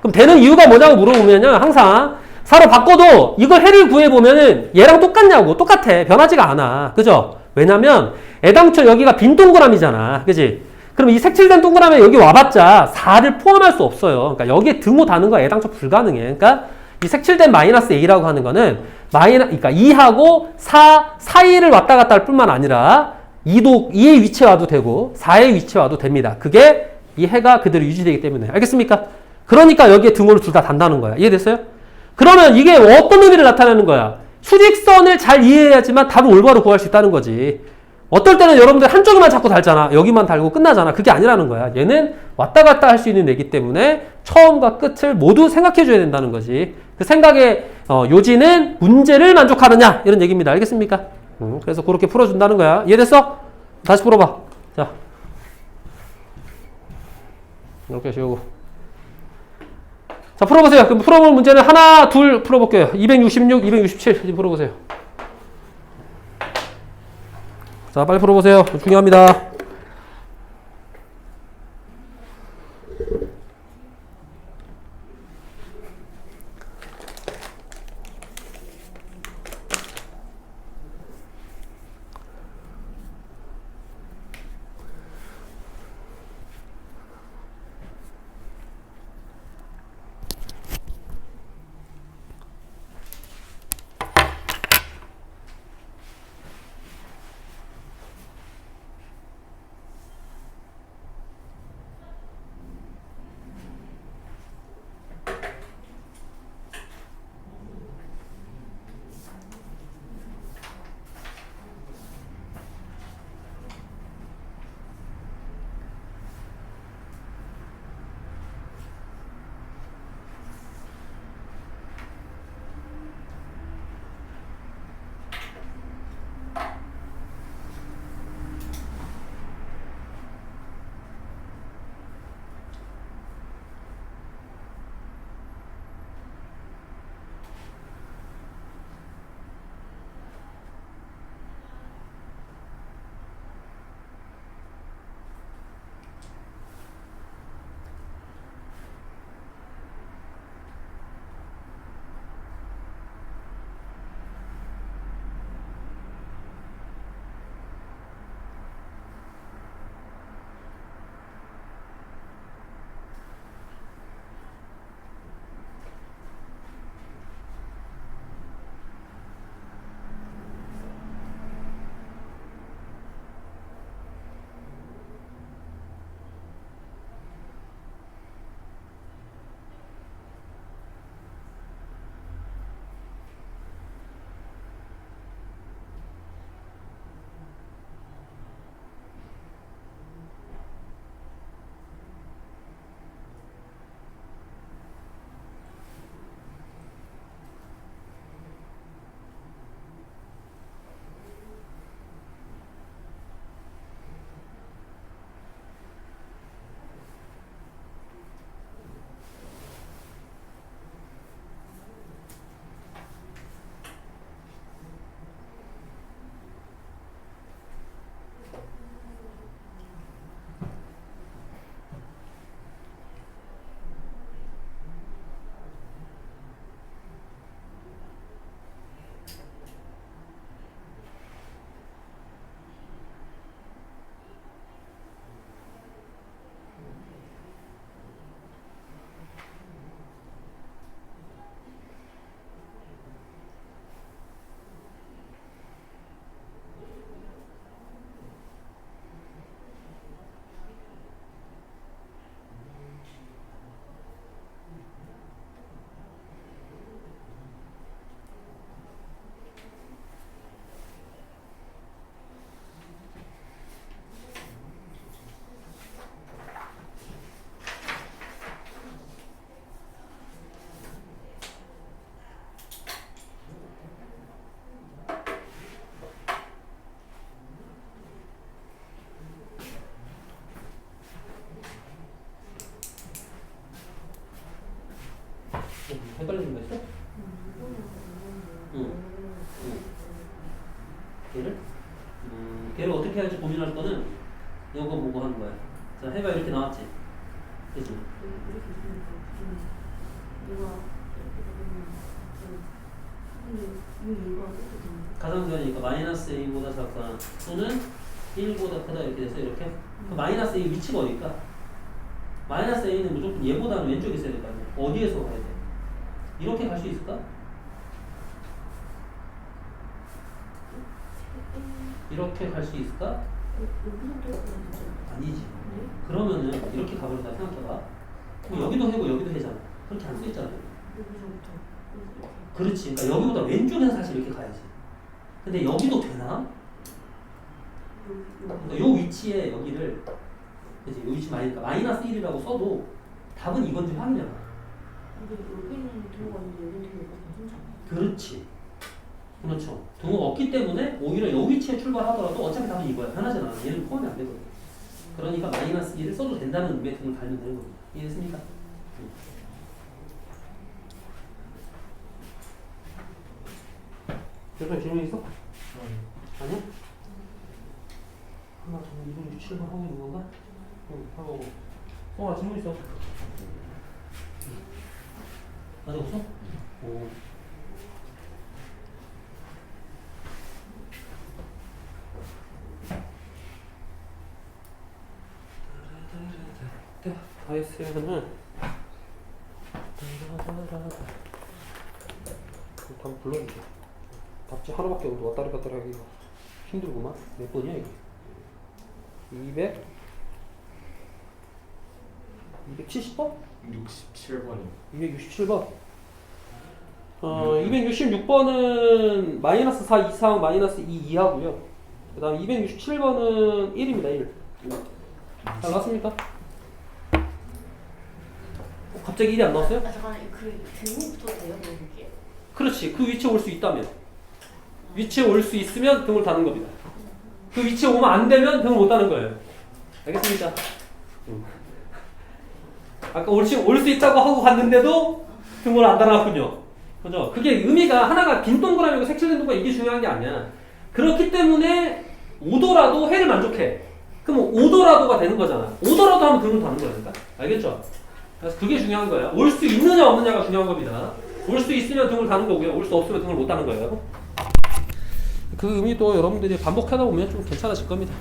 그럼 되는 이유가 뭐냐고 물어보면요. 항상 4로 바꿔도 이걸 해를 구해보면은 얘랑 똑같냐고. 똑같아. 변하지가 않아. 그죠? 왜냐면 애당초 여기가 빈 동그라미잖아. 그지? 그럼 이 색칠된 동그라미에 여기 와봤자 4를 포함할 수 없어요. 그러니까 여기에 등호 다는 거 애당초 불가능해. 그러니까 이 색칠된 마이너스 A라고 하는 거는 그러니까 2하고 4 사이를 왔다 갔다 할 뿐만 아니라 2의 위치에 와도 되고 4의 위치에 와도 됩니다. 그게 이 해가 그대로 유지되기 때문에. 알겠습니까? 그러니까 여기에 등호를 둘 다 단다는 거야. 이해됐어요? 그러면 이게 어떤 의미를 나타내는 거야? 수직선을 잘 이해해야지만 답을 올바로 구할 수 있다는 거지. 어떨 때는 여러분들 한쪽에만 자꾸 달잖아. 여기만 달고 끝나잖아. 그게 아니라는 거야. 얘는 왔다 갔다 할 수 있는 애기 때문에 처음과 끝을 모두 생각해 줘야 된다는 거지. 그 생각의 요지는 문제를 만족하느냐 이런 얘기입니다. 알겠습니까? 그래서 그렇게 풀어준다는 거야. 이해됐어? 다시 풀어봐. 자, 이렇게 지우고. 자, 풀어보세요. 그럼 풀어볼 문제는 하나, 둘 풀어볼게요. 266, 267 지금 풀어보세요. 자, 빨리 풀어보세요. 중요합니다. 걔를 어떻게 할지 고민할 거는 이거 보고 하는 거야. 자, 해봐. 이렇게 나왔지? 그치? 가상변이니까 마이너스 a보다 작거나 또는 1보다 크다 이렇게 돼서 이렇게 그 마이너스 a 위치가 어딜까? 마이너스 a는 무조건 얘보다는 왼쪽에 있어야 될 거 아니야. 어디에서 가야 돼? 이렇게 갈 수 있을까? 이렇게 갈 수 있을까? 아니지. 그러면은 이렇게 가버린다 생각해봐. 그럼 여기도 해고 여기도 해잖아. 그렇게 안 쓰있잖아. 그렇지. 그러니까 여기보다 왼쪽에서 사실 이렇게 가야지. 근데 여기도 되나? 그러니까 요 위치에 여기를 그치? 요 위치 마이너스 1이라고 써도 답은 이건지 확인해봐. 근데 여기는 등호가 있는데 여기는 등호가 괜찮지 않아요? 그렇지. 그렇죠. 등호가 없기 때문에 오히려 요 위치에 출발하더라도 어차피 답은 이거야. 변하잖아. 얘는 포함이 안 되거든. 그러니까 마이너스 1을 써도 된다는 의미의 등을 달면 되는 겁니다. 이해됐습니까? 여기서 질문 있어? 아니야? 하나 저는 267번 하고 있는 건가? 응, 하고. 질문 있어. 아직 없어? 오. 다 했으면은 한번 불러주자. 답지 하나밖에 없는데 왔다리 갔다리 하기가 힘들구만. 몇 번이야 이게? 270번? 67번이요. 267번. 266번은 마이너스 4 이상 마이너스 2 이하고요. 그 다음 267번은 1입니다. 1. 잘 나왔습니까? 갑자기 1이 안 나왔어요? 아 잠깐만 그 등호부터 돼요? 여기에? 그렇지. 그 위치에 올 수 있다면. 위치에 올 수 있으면 등을 다는 겁니다. 그 위치에 오면 안 되면 등을 못 다는 거예요. 알겠습니까? 아까 올 수 있다고 하고 갔는데도 등을 안 달아놨군요. 그죠? 그게 의미가 하나가 빈 동그라미고 색칠된 동그라미 이게 중요한 게 아니야. 그렇기 때문에 오더라도 해를 만족해. 그럼 오더라도가 되는 거잖아. 오더라도 하면 등을 다는 거니까. 알겠죠? 그래서 그게 중요한 거야. 올 수 있느냐 없느냐가 중요한 겁니다. 올 수 있으면 등을 다는 거고요. 올 수 없으면 등을 못 다는 거예요. 그 의미도 여러분들이 반복하다 보면 좀 괜찮아질 겁니다.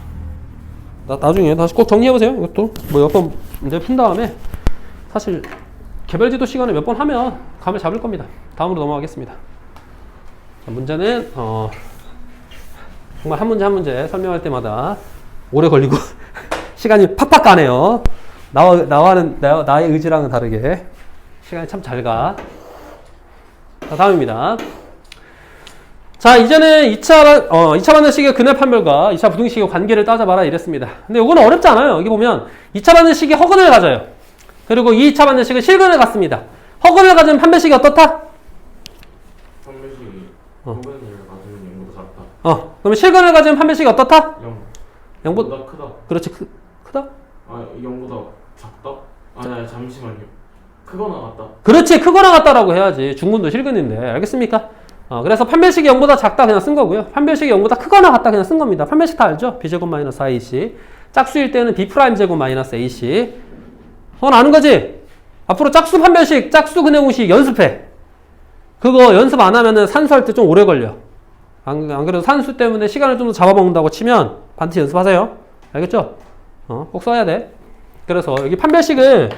나중에 다시 꼭 정리해보세요. 이것도 뭐 몇 번 문제 푼 다음에 사실 개별지도 시간에 몇 번 하면 감을 잡을 겁니다. 다음으로 넘어가겠습니다. 자, 문제는 정말 한 문제 한 문제 설명할 때마다 오래 걸리고 시간이 팍팍 가네요. 나의 의지랑은 다르게 시간이 참 잘 가. 자, 다음입니다. 자, 이제는 2차 반응식의 근해 판별과 2차 부등식의 관계를 따져봐라 이랬습니다. 근데 이거는 어렵지 않아요. 여기 보면 2차 반응식이 허근을 가져요. 그리고 2차 반응식은 실근을 갖습니다. 허근을 가진 판별식이 어떻다? 판별식이 허근을 가지면 0보다 작다. 그러면 실근을 가진 판별식이 어떻다? 0. 0보다 크다. 그렇지. 크다? 0보다 작다? 아니 잠시만요. 크거나 같다. 그렇지. 크거나 같다라고 해야지. 중근도 실근인데. 알겠습니까? 그래서 판별식이 0보다 작다 그냥 쓴 거고요. 판별식이 0보다 크거나 같다 그냥 쓴 겁니다. 판별식 다 알죠? b제곱 마이너스 4ac. 짝수일 때는 b'제곱 마이너스 ac. 아는 거지? 앞으로 짝수 판별식, 짝수 근해 공식 연습해. 그거 연습 안 하면은 산수할 때 좀 오래 걸려. 안 그래도 산수 때문에 시간을 좀 더 잡아먹는다고 치면 반드시 연습하세요. 알겠죠? 꼭 써야 돼. 그래서 여기 판별식을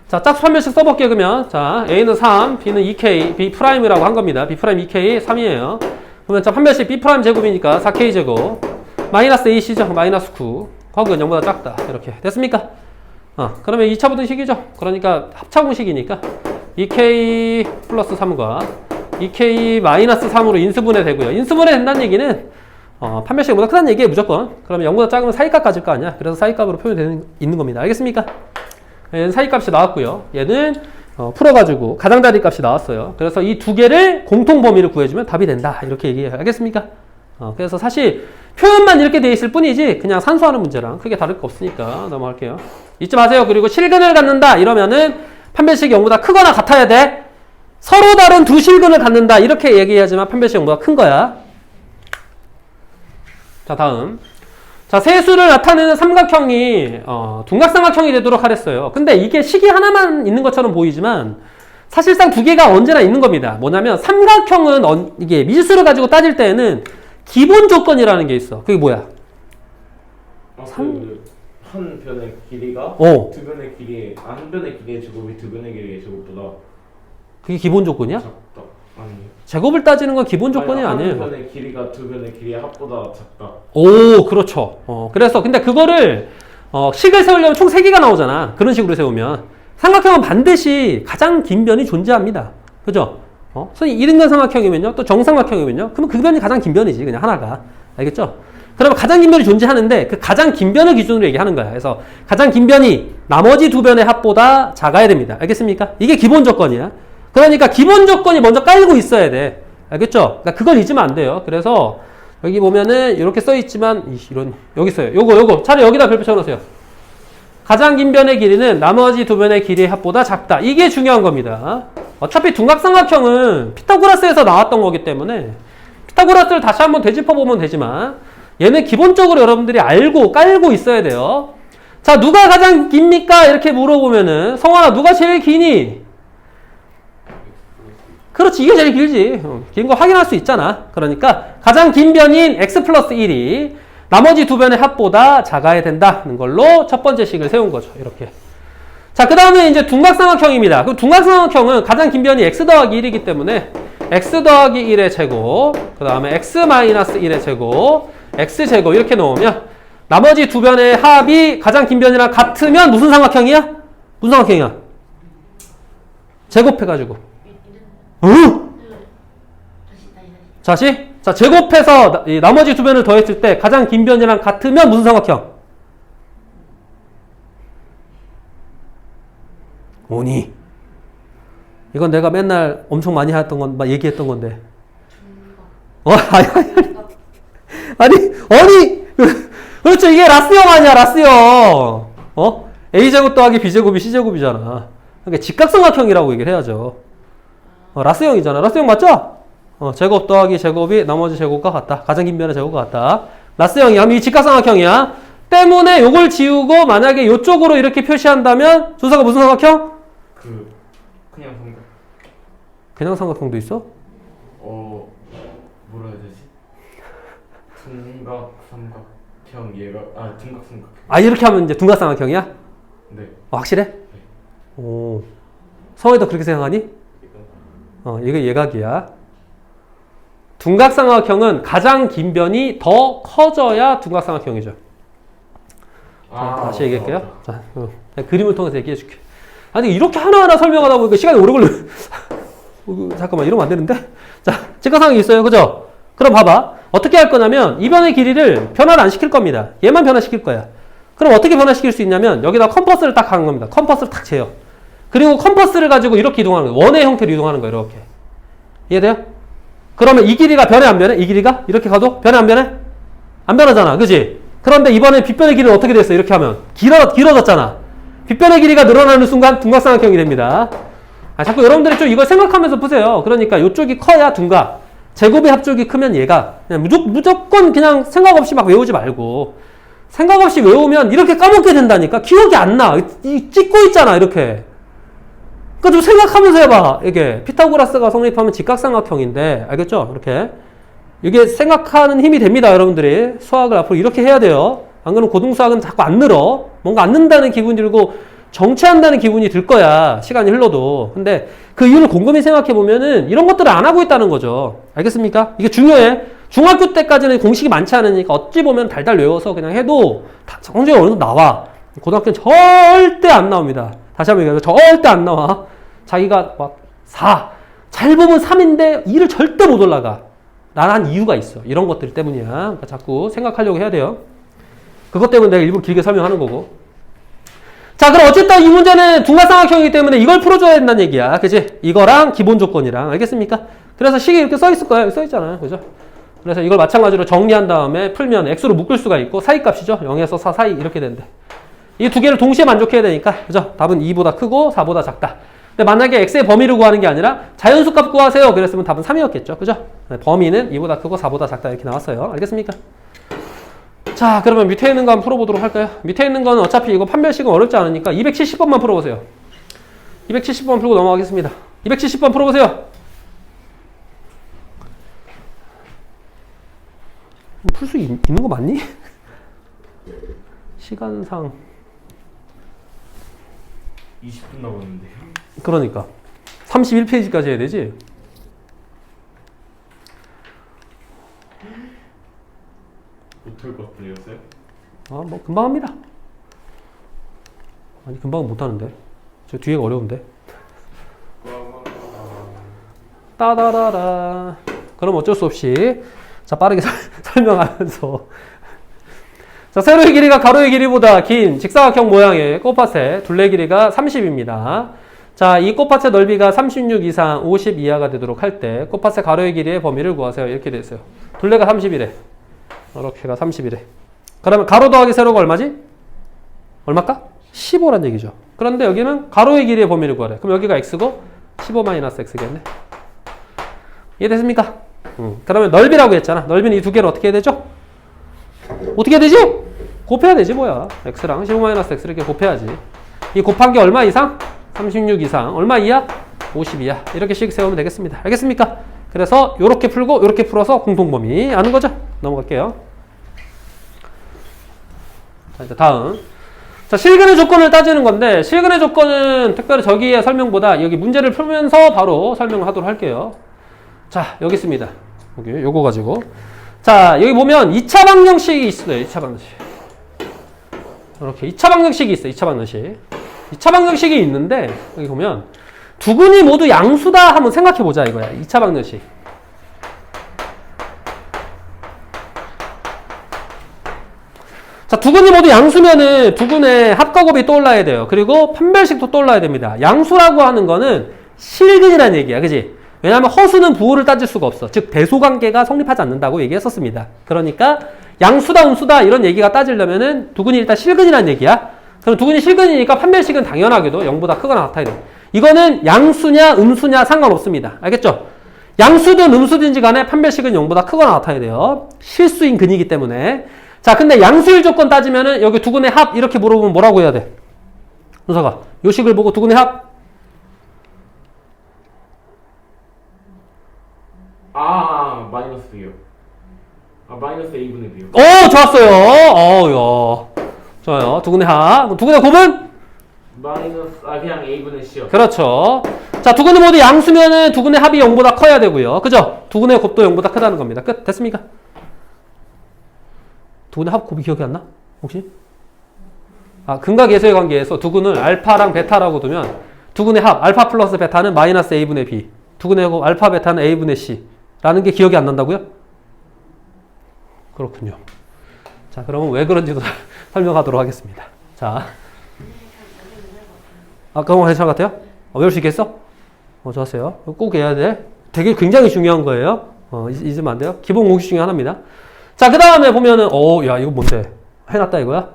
자, 짝수 판별식 써볼게요, 그러면. 자, A는 3, B는 2K, B'이라고 한 겁니다. B', 2K, 3이에요. 그러면 자, 판별식 B' 제곱이니까 4K 제곱. 마이너스 AC죠. 마이너스 9. 허근 0보다 작다. 이렇게. 됐습니까? 그러면 2차 부등식이죠. 그러니까 합차공식이니까 2K 플러스 3과 2K 마이너스 3으로 인수분해 되고요. 인수분해 된다는 얘기는 판별식이 0보다 크다는 얘기예요, 무조건. 그러면 0보다 작으면 사이값 가질 거 아니야. 그래서 사이값으로 표현되는 있는 겁니다. 알겠습니까? 얘는 사이값이 나왔고요. 얘는 풀어가지고 가장자리 값이 나왔어요. 그래서 이 두 개를 공통 범위를 구해주면 답이 된다. 이렇게 얘기해요. 알겠습니까? 그래서 사실 표현만 이렇게 돼 있을 뿐이지 그냥 산수하는 문제랑 크게 다를 거 없으니까 넘어갈게요. 잊지 마세요. 그리고 실근을 갖는다 이러면은 판별식이 0보다 크거나 같아야 돼. 서로 다른 두 실근을 갖는다 이렇게 얘기하지만 판별식이 0보다 큰 거야. 자, 다음. 자, 세수를 나타내는 삼각형이 둔각삼각형이 되도록 하랬어요. 근데 이게 식이 하나만 있는 것처럼 보이지만 사실상 두 개가 언제나 있는 겁니다. 뭐냐면 삼각형은 이게 미지수를 가지고 따질 때에는 기본 조건이라는 게 있어. 그게 뭐야? 한 변의 길이가 두 변의 길이 한 변의 길이의 제곱이 두 변의 길이의 제곱보다 그게 기본 조건이야? 작다. 아니. 제곱을 따지는 건 기본 조건이 아니에요. 한 변의 길이가 두 변의 길이의 합보다 작다. 오, 그렇죠. 그래서 근데 그거를 식을 세우려면 총 3개가 나오잖아. 그런 식으로 세우면 삼각형은 반드시 가장 긴 변이 존재합니다. 그죠? 선생님 1인간 삼각형이면요, 또 정삼각형이면요, 그러면 그 변이 가장 긴 변이지, 그냥 하나가. 알겠죠? 그러면 가장 긴 변이 존재하는데 그 가장 긴 변을 기준으로 얘기하는 거야. 그래서 가장 긴 변이 나머지 두 변의 합보다 작아야 됩니다. 알겠습니까? 이게 기본 조건이야. 그러니까 기본 조건이 먼저 깔고 있어야 돼. 알겠죠? 그러니까 그걸 잊으면 안 돼요. 그래서 여기 보면은 이렇게 써 있지만 여기 있어요. 요거 차라리 여기다 별표 쳐놓으세요. 가장 긴 변의 길이는 나머지 두 변의 길이의 합보다 작다. 이게 중요한 겁니다. 어차피 둔각삼각형은 피타고라스에서 나왔던 거기 때문에 피타고라스를 다시 한번 되짚어 보면 되지만 얘는 기본적으로 여러분들이 알고 깔고 있어야 돼요. 자, 누가 가장 깁니까? 이렇게 물어보면은 성환아, 누가 제일 기니? 그렇지, 이게 제일 길지. 긴 거 확인할 수 있잖아. 그러니까 가장 긴 변인 x 플러스 1이 나머지 두 변의 합보다 작아야 된다는 걸로 첫 번째 식을 세운 거죠. 이렇게. 자, 그 다음에 이제 둔각삼각형입니다. 그럼 둔각삼각형은 가장 긴 변이 x 더하기 1이기 때문에 x 더하기 1의 제곱, 그 다음에 x 마이너스 1의 제곱, x제곱 이렇게 놓으면 나머지 두 변의 합이 가장 긴 변이랑 같으면 무슨 삼각형이야? 무슨 삼각형이야? 제곱해가지고. 다시? 자, 제곱해서 이 나머지 두 변을 더했을 때 가장 긴 변이랑 같으면 무슨 삼각형? 오니. 이건 내가 맨날 엄청 많이 했던 건, 얘기했던 건데. 아니, 그렇죠. 이게 라스형 아니야, 라스형. A제곱 더하기 B제곱이 C제곱이잖아. 그러니까 직각삼각형이라고 얘기를 해야죠. 라스형이잖아. 라스형 맞죠? 제곱 더하기 제곱이 나머지 제곱과 같다. 가장 긴 변의 제곱과 같다. 라스형이야. 그럼 이 직각삼각형이야. 때문에 요걸 지우고 만약에 요쪽으로 이렇게 표시한다면 순서가 무슨 삼각형? 그냥 삼각. 그냥 삼각형도 있어? 뭐라 해야 되지? 둔각 삼각형 얘가 둔각 삼각형. 이렇게 하면 이제 둔각삼각형이야? 네. 확실해? 네. 오. 성혜도 그렇게 생각하니? 이거 예각이야. 둔각삼각형은 가장 긴 변이 더 커져야 둔각삼각형이죠. 다시 얘기할게요. 자, 그림을 통해서 얘기해줄게. 아니, 이렇게 하나하나 설명하다 보니까 시간이 오래 걸려. 잠깐만, 이러면 안 되는데? 자, 직각삼각형이 있어요. 그죠? 그럼 봐봐. 어떻게 할 거냐면, 이 변의 길이를 변화를 안 시킬 겁니다. 얘만 변화시킬 거야. 그럼 어떻게 변화시킬 수 있냐면, 여기다 컴퍼스를 딱 하는 겁니다. 컴퍼스를 딱 재요. 그리고 컴퍼스를 가지고 이렇게 이동하는 거예요. 원의 형태로 이동하는 거예요. 이렇게. 이해돼요? 그러면 이 길이가 변해 안 변해? 이 길이가? 이렇게 가도 변해 안 변해? 안 변하잖아. 그지? 그런데 이번에 빗변의 길이는 어떻게 됐어? 이렇게 하면. 길어졌잖아. 빗변의 길이가 늘어나는 순간 둔각삼각형이 됩니다. 자꾸 여러분들이 좀 이걸 생각하면서 보세요. 그러니까 이쪽이 커야 둔각. 제곱의 합쪽이 크면 얘가. 그냥 무조건 그냥 생각 없이 막 외우지 말고. 생각 없이 외우면 이렇게 까먹게 된다니까. 기억이 안 나. 찍고 있잖아. 이렇게. 그러니까 좀 생각하면서 해봐. 이게 피타고라스가 성립하면 직각삼각형인데, 알겠죠? 이렇게. 이게 생각하는 힘이 됩니다, 여러분들이. 수학을 앞으로 이렇게 해야 돼요. 안 그러면 고등수학은 자꾸 안 늘어. 뭔가 안 는다는 기분이 들고 정체한다는 기분이 들 거야. 시간이 흘러도. 근데 그 이유를 곰곰이 생각해 보면은 이런 것들을 안 하고 있다는 거죠. 알겠습니까? 이게 중요해. 중학교 때까지는 공식이 많지 않으니까 어찌 보면 달달 외워서 그냥 해도 성적이 어느 정도 나와. 고등학교는 절대 안 나옵니다. 다시 한번 얘기하죠. 절대 안 나와. 자기가 막 4. 잘 보면 3인데 2를 절대 못 올라가. 나란 이유가 있어. 이런 것들 때문이야. 그러니까 자꾸 생각하려고 해야 돼요. 그것 때문에 내가 일부러 길게 설명하는 거고. 자, 그럼 어쨌든 이 문제는 둔각삼각형이기 때문에 이걸 풀어줘야 된다는 얘기야. 그치? 이거랑 기본 조건이랑. 알겠습니까? 그래서 식이 이렇게 써 있을 거예요. 여기 써 있잖아요. 그죠? 그래서 이걸 마찬가지로 정리한 다음에 풀면 x로 묶을 수가 있고 사이값이죠. 0에서 4 사이 이렇게 된대. 이 두 개를 동시에 만족해야 되니까. 그죠? 답은 2보다 크고 4보다 작다. 근데 만약에 x의 범위를 구하는 게 아니라 자연수 값 구하세요. 그랬으면 답은 3이었겠죠. 그죠? 범위는 2보다 크고 4보다 작다 이렇게 나왔어요. 알겠습니까? 자, 그러면 밑에 있는 거 한번 풀어보도록 할까요? 밑에 있는 거는 어차피 이거 판별식은 어렵지 않으니까 270번만 풀어보세요. 270번 풀고 넘어가겠습니다. 270번 풀어보세요. 풀 수 있는 거 맞니? 시간상 20분 남았는데요. 그러니까 31페이지까지 해야 되지? 못할 것 같으세요? 아, 뭐 금방 합니다. 아니 금방은 못하는데 저 뒤에가 어려운데. 따다라라. 그럼 어쩔 수 없이 자 빠르게 설명하면서 자 세로의 길이가 가로의 길이보다 긴 직사각형 모양의 꽃밭의 둘레 길이가 30입니다. 자, 이 꽃밭의 넓이가 36 이상 50 이하가 되도록 할 때 꽃밭의 가로의 길이의 범위를 구하세요. 이렇게 돼 있어요. 둘레가 30이래. 이렇게가 30이래. 그러면 가로 더하기 세로가 얼마지? 얼마까? 15란 얘기죠. 그런데 여기는 가로의 길이의 범위를 구하래. 그럼 여기가 x고 15-x겠네. 이해됐습니까? 그러면 넓이라고 했잖아. 넓이는 이 두 개를 어떻게 해야 되죠? 어떻게 해야 되지? 곱해야 되지 뭐야. x랑 15-x를 이렇게 곱해야지. 이 곱한 게 얼마 이상? 36 이상. 얼마 이하? 50 이하. 이렇게씩 세우면 되겠습니다. 알겠습니까? 그래서 이렇게 풀고 이렇게 풀어서 공통범위 아는 거죠? 넘어갈게요. 자, 이제 다음. 자, 실근의 조건을 따지는 건데 실근의 조건은 특별히 저기의 설명보다 여기 문제를 풀면서 바로 설명을 하도록 할게요. 자, 여기 있습니다. 여기 요거 가지고. 자, 여기 보면 2차 방정식이 있어요. 2차 방정식. 이렇게 2차 방정식이 있어요. 2차 방정식. 2차 방정식이 있는데 여기 보면 두 근이 모두 양수다 한번 생각해 보자 이거야. 2차 방정식. 자, 두 근이 모두 양수면은 두 근의 합과 곱이 떠올라야 돼요. 그리고 판별식도 떠올라야 됩니다. 양수라고 하는 거는 실근이라는 얘기야. 그지? 왜냐하면 허수는 부호를 따질 수가 없어. 즉 대소관계가 성립하지 않는다고 얘기했었습니다. 그러니까 양수다 음수다 이런 얘기가 따지려면은 두 근이 일단 실근이라는 얘기야. 그럼 두 근이 실근이니까 판별식은 당연하게도 0보다 크거나 같아야 돼. 이거는 양수냐 음수냐 상관없습니다. 알겠죠? 양수든 음수든지 간에 판별식은 0보다 크거나 같아야 돼요. 실수인 근이기 때문에. 자, 근데 양수일 조건 따지면은 여기 두 근의 합 이렇게 물어보면 뭐라고 해야 돼? 은서가 요 식을 보고 두 근의 합. 마이너스 B요. 마이너스 A분의 B요. 오, 좋았어요. 좋아요. 두 근의 합. 두 근의 곱은? 그냥 A분의 C요. 그렇죠. 자, 두 근이 모두 양수면은 두 근의 합이 0보다 커야 되고요. 그죠? 두 근의 곱도 0보다 크다는 겁니다. 끝. 됐습니까? 두 근의 합 곱이 기억이 안 나? 혹시? 근각 예수의 관계에서 두 근을 알파랑 베타라고 두면 두 근의 합, 알파 플러스 베타는 마이너스 A분의 B. 두 근의 곱, 알파 베타는 A분의 C. 라는 게 기억이 안 난다고요? 그렇군요. 자, 그러면 왜 그런지도 설명하도록 하겠습니다. 자. 그런 거 괜찮은 것 같아요? 외울 수 있겠어? 좋았어요. 꼭 해야 돼. 되게 굉장히 중요한 거예요. 잊으면 안 돼요. 기본 공식 중에 하나입니다. 자, 그 다음에 보면은, 야, 이거 뭔데? 해놨다 이거야?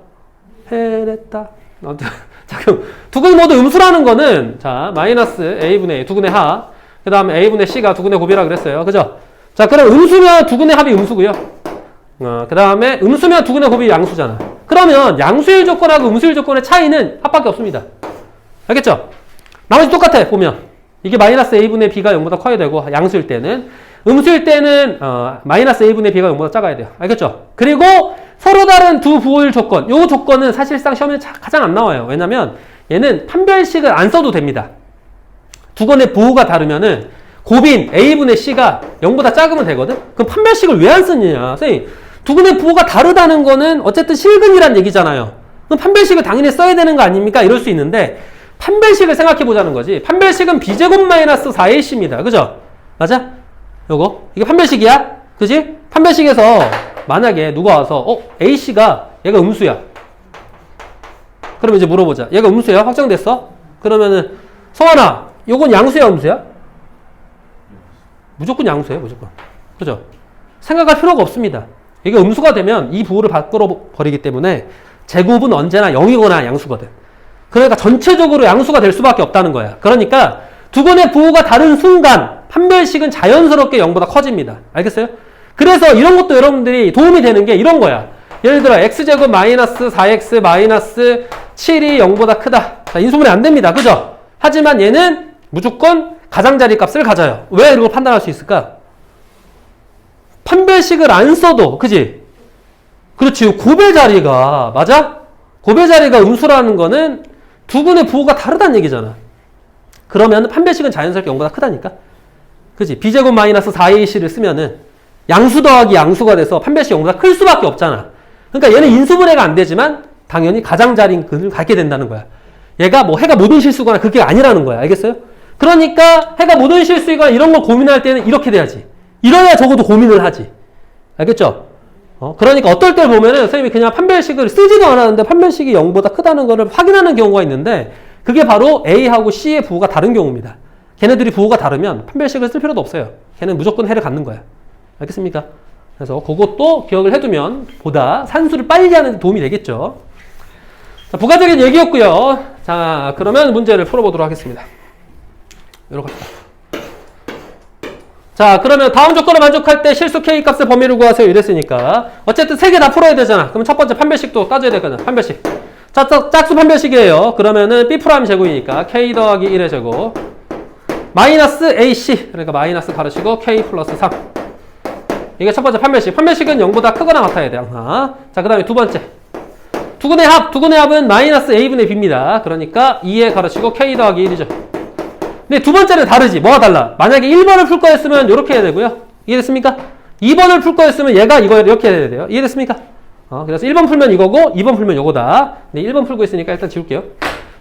해냈다. 아무튼, 자, 그럼 두 근 모두 음수라는 거는, 자, 마이너스 A분의 A, 두 근의 합. 그 다음에 A분의 C가 두 근의 곱이라 그랬어요. 그죠? 자, 그럼 음수면 두 근의 합이 음수고요. 그 다음에 음수면 두 근의 곱이 양수잖아. 그러면 양수일 조건하고 음수일 조건의 차이는 합밖에 없습니다. 알겠죠? 나머지 똑같아, 보면. 이게 마이너스 A분의 B가 0보다 커야 되고, 양수일 때는. 음수일 때는, 마이너스 A분의 B가 0보다 작아야 돼요. 알겠죠? 그리고 서로 다른 두 부호일 조건. 요 조건은 사실상 시험에 가장 안 나와요. 왜냐면 얘는 판별식을 안 써도 됩니다. 두 건의 부호가 다르면은 곱인 A분의 C가 0보다 작으면 되거든? 그럼 판별식을 왜 안 쓰느냐? 선생님, 두 근의 부호가 다르다는 거는 어쨌든 실근이란 얘기잖아요. 그럼 판별식을 당연히 써야 되는 거 아닙니까? 이럴 수 있는데 판별식을 생각해 보자는 거지. 판별식은 B제곱 마이너스 4AC입니다. 그죠? 맞아? 요거. 이게 판별식이야? 그지? 판별식에서 만약에 누가 와서 AC가 얘가 음수야. 그럼 이제 물어보자. 얘가 음수야? 확정됐어? 그러면은 성환아, 요건 양수야 음수야? 무조건 양수예요. 무조건. 그죠? 생각할 필요가 없습니다. 이게 음수가 되면 이 부호를 바꾸어 버리기 때문에 제곱은 언제나 0이거나 양수거든. 그러니까 전체적으로 양수가 될 수밖에 없다는 거야. 그러니까 두 건의 부호가 다른 순간 판별식은 자연스럽게 0보다 커집니다. 알겠어요? 그래서 이런 것도 여러분들이 도움이 되는 게 이런 거야. 예를 들어 x제곱 마이너스 4x 마이너스 7이 0보다 크다. 자, 인수분해 안 됩니다. 그죠? 하지만 얘는 무조건 가장자리 값을 가져요. 왜 이걸 판단할 수 있을까? 판별식을 안 써도, 그지? 그렇지. 고배 자리가, 맞아? 고배 자리가 음수라는 거는 두근의 부호가 다르다는 얘기잖아. 그러면 판별식은 자연스럽게 0보다 크다니까? 그지? b제곱 마이너스 4ac를 쓰면은 양수 더하기 양수가 돼서 판별식 0보다 클 수밖에 없잖아. 그러니까 얘는 인수분해가 안 되지만 당연히 가장자리를 갖게 된다는 거야. 얘가 뭐 해가 모든 실수거나 그게 아니라는 거야. 알겠어요? 그러니까 해가 모든 실수이거나 이런 걸 고민할 때는 이렇게 돼야지. 이래야 적어도 고민을 하지. 알겠죠? 그러니까 어떨 때 보면은 선생님이 그냥 판별식을 쓰지도 않았는데 판별식이 0보다 크다는 거를 확인하는 경우가 있는데 그게 바로 A하고 C의 부호가 다른 경우입니다. 걔네들이 부호가 다르면 판별식을 쓸 필요도 없어요. 걔는 무조건 해를 갖는 거야. 알겠습니까? 그래서 그것도 기억을 해두면 보다 산수를 빨리 하는 데 도움이 되겠죠. 자, 부가적인 얘기였고요. 자, 그러면 문제를 풀어보도록 하겠습니다. 이렇게 합시다. 자, 그러면 다음 조건을 만족할 때 실수 K 값의 범위를 구하세요. 이랬으니까 어쨌든 세 개 다 풀어야 되잖아. 그럼 첫 번째 판별식도 따져야 되거든. 판별식. 짝수 판별식이에요. 그러면은 B 프라임 제곱이니까 K 더하기 1의 제곱 마이너스 AC, 그러니까 마이너스 가르치고 K 플러스 3. 이게 첫 번째 판별식. 판별식은 0보다 크거나 같아야 돼, 항상. 자, 그 다음에 두 번째. 두근의 합은 마이너스 A분의 B입니다. 그러니까 2에 가르치고 K 더하기 1이죠. 근데 두 번째는 다르지. 뭐가 달라? 만약에 1번을 풀 거였으면 이렇게 해야 되고요. 이해됐습니까? 2번을 풀 거였으면 얘가 이거 이렇게 해야 돼요. 이해됐습니까? 그래서 1번 풀면 이거고 2번 풀면 이거다. 근데 1번 풀고 있으니까 일단 지울게요.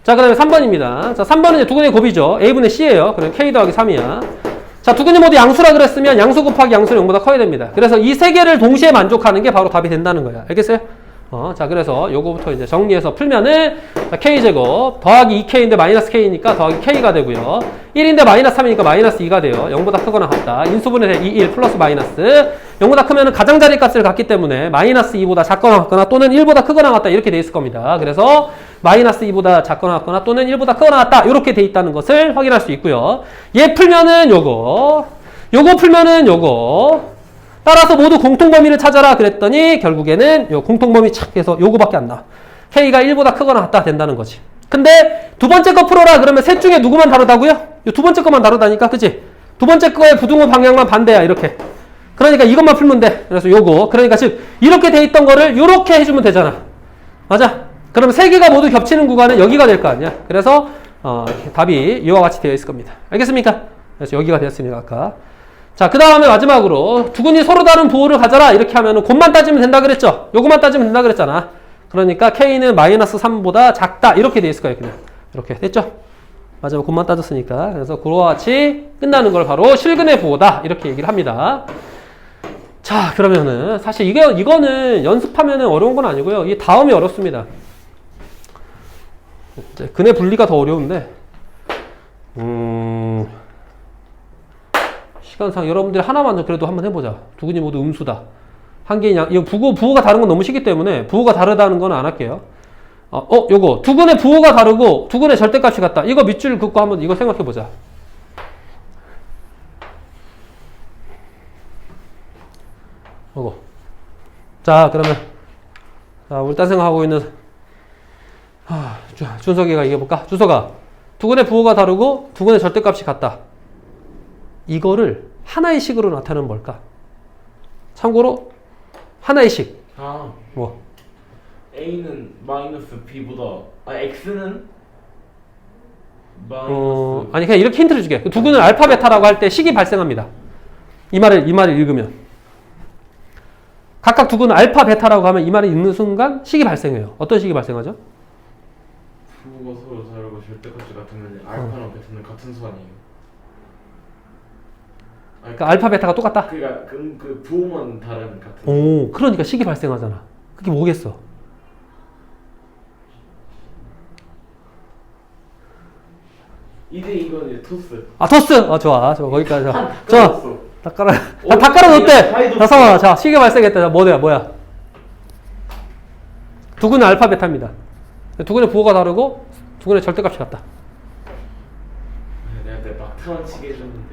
자, 그 다음에 3번입니다. 자, 3번은 이제 두근의 곱이죠. A분의 C예요. 그럼 K 더하기 3이야. 자, 두근이 모두 양수라 그랬으면 양수 곱하기 양수는 0보다 커야 됩니다. 그래서 이 세 개를 동시에 만족하는 게 바로 답이 된다는 거야. 알겠어요? 자, 그래서 요거부터 이제 정리해서 풀면은 자, K제곱 더하기 2K인데 마이너스 K니까 더하기 K가 되고요. 1인데 마이너스 3이니까 마이너스 2가 돼요. 0보다 크거나 같다. 인수분해 2, 1 플러스 마이너스 0보다 크면은 가장자리 값을 갖기 때문에 마이너스 2보다 작거나 같거나 또는 1보다 크거나 같다 이렇게 돼 있을 겁니다. 그래서 마이너스 2보다 작거나 같거나 또는 1보다 크거나 같다 이렇게 돼 있다는 것을 확인할 수 있고요. 얘 풀면은 요거 풀면은 요거 따라서 모두 공통범위를 찾아라 그랬더니 결국에는 요 공통범위 착 해서 요거밖에 안 나와. K가 1보다 크거나 같다 된다는 거지. 근데 두 번째 거 풀어라 그러면 셋 중에 누구만 다르다고요? 요 두 번째 거만 다르다니까, 그치? 두 번째 거의 부등호 방향만 반대야, 이렇게. 그러니까 이것만 풀면 돼. 그래서 요거. 그러니까 즉 이렇게 돼 있던 거를 요렇게 해주면 되잖아. 맞아? 그러면 세 개가 모두 겹치는 구간은 여기가 될 거 아니야. 그래서 답이 이와 같이 되어 있을 겁니다. 알겠습니까? 그래서 여기가 되었으니까 아까. 자, 그 다음에 마지막으로 두근이 서로 다른 부호를 가져라 이렇게 하면은 곱만 따지면 된다 그랬죠? 요것만 따지면 된다 그랬잖아. 그러니까 K는 마이너스 3보다 작다 이렇게 돼 있을 거예요. 그냥 이렇게 됐죠? 마지막 곱만 따졌으니까. 그래서 그와 같이 끝나는 걸 바로 실근의 부호다 이렇게 얘기를 합니다. 자, 그러면은 사실 이거는 연습하면은 어려운 건 아니고요. 이 다음이 어렵습니다. 이제 근의 분리가 더 어려운데 시간상 여러분들이 하나만 좀 그래도 한번 해보자. 두근이 모두 음수다. 한 개인 양, 이거 부호가 다른 건 너무 쉽기 때문에 부호가 다르다는 건 안 할게요. 요거. 두근의 부호가 다르고 두근의 절대값이 같다. 이거 밑줄 긋고 한번 이거 생각해보자. 요거. 자, 그러면 우리 딴 생각하고 있는 준석이가 얘기해볼까? 준석아, 두근의 부호가 다르고 두근의 절대값이 같다. 이거를 하나의 식으로 나타내는 뭘까? 참고로 하나의 식. 뭐? A는 마이너스 B보다 X는 마이너스 아니 그냥 이렇게 힌트를 줄게. 두근은 알파 베타라고 할 때 식이 발생합니다. 이 말을 읽으면 각각 두근은 알파 베타라고 하면 이 말을 읽는 순간 식이 발생해요. 어떤 식이 발생하죠? 부호가 서로 다르고 절대값이 같으면 알파랑 베타는 같은 수 아니에요? 그러니까 알파 베타가 똑같다? 그러니까 그 부호만 다른 같은. 오, 그러니까 식이 발생하잖아. 그게 뭐겠어? 이제 이건 이제 토스. 토스! 좋아. 거기까지. 깔았어. 다 깔아놓대! 자, 성아, 자, 식이 발생했다. 자, 뭐야? 두근은 알파 베타입니다. 두근의 부호가 다르고 두근의 절대값이 같다. 내가 그때 막타만 치게 해줬는데.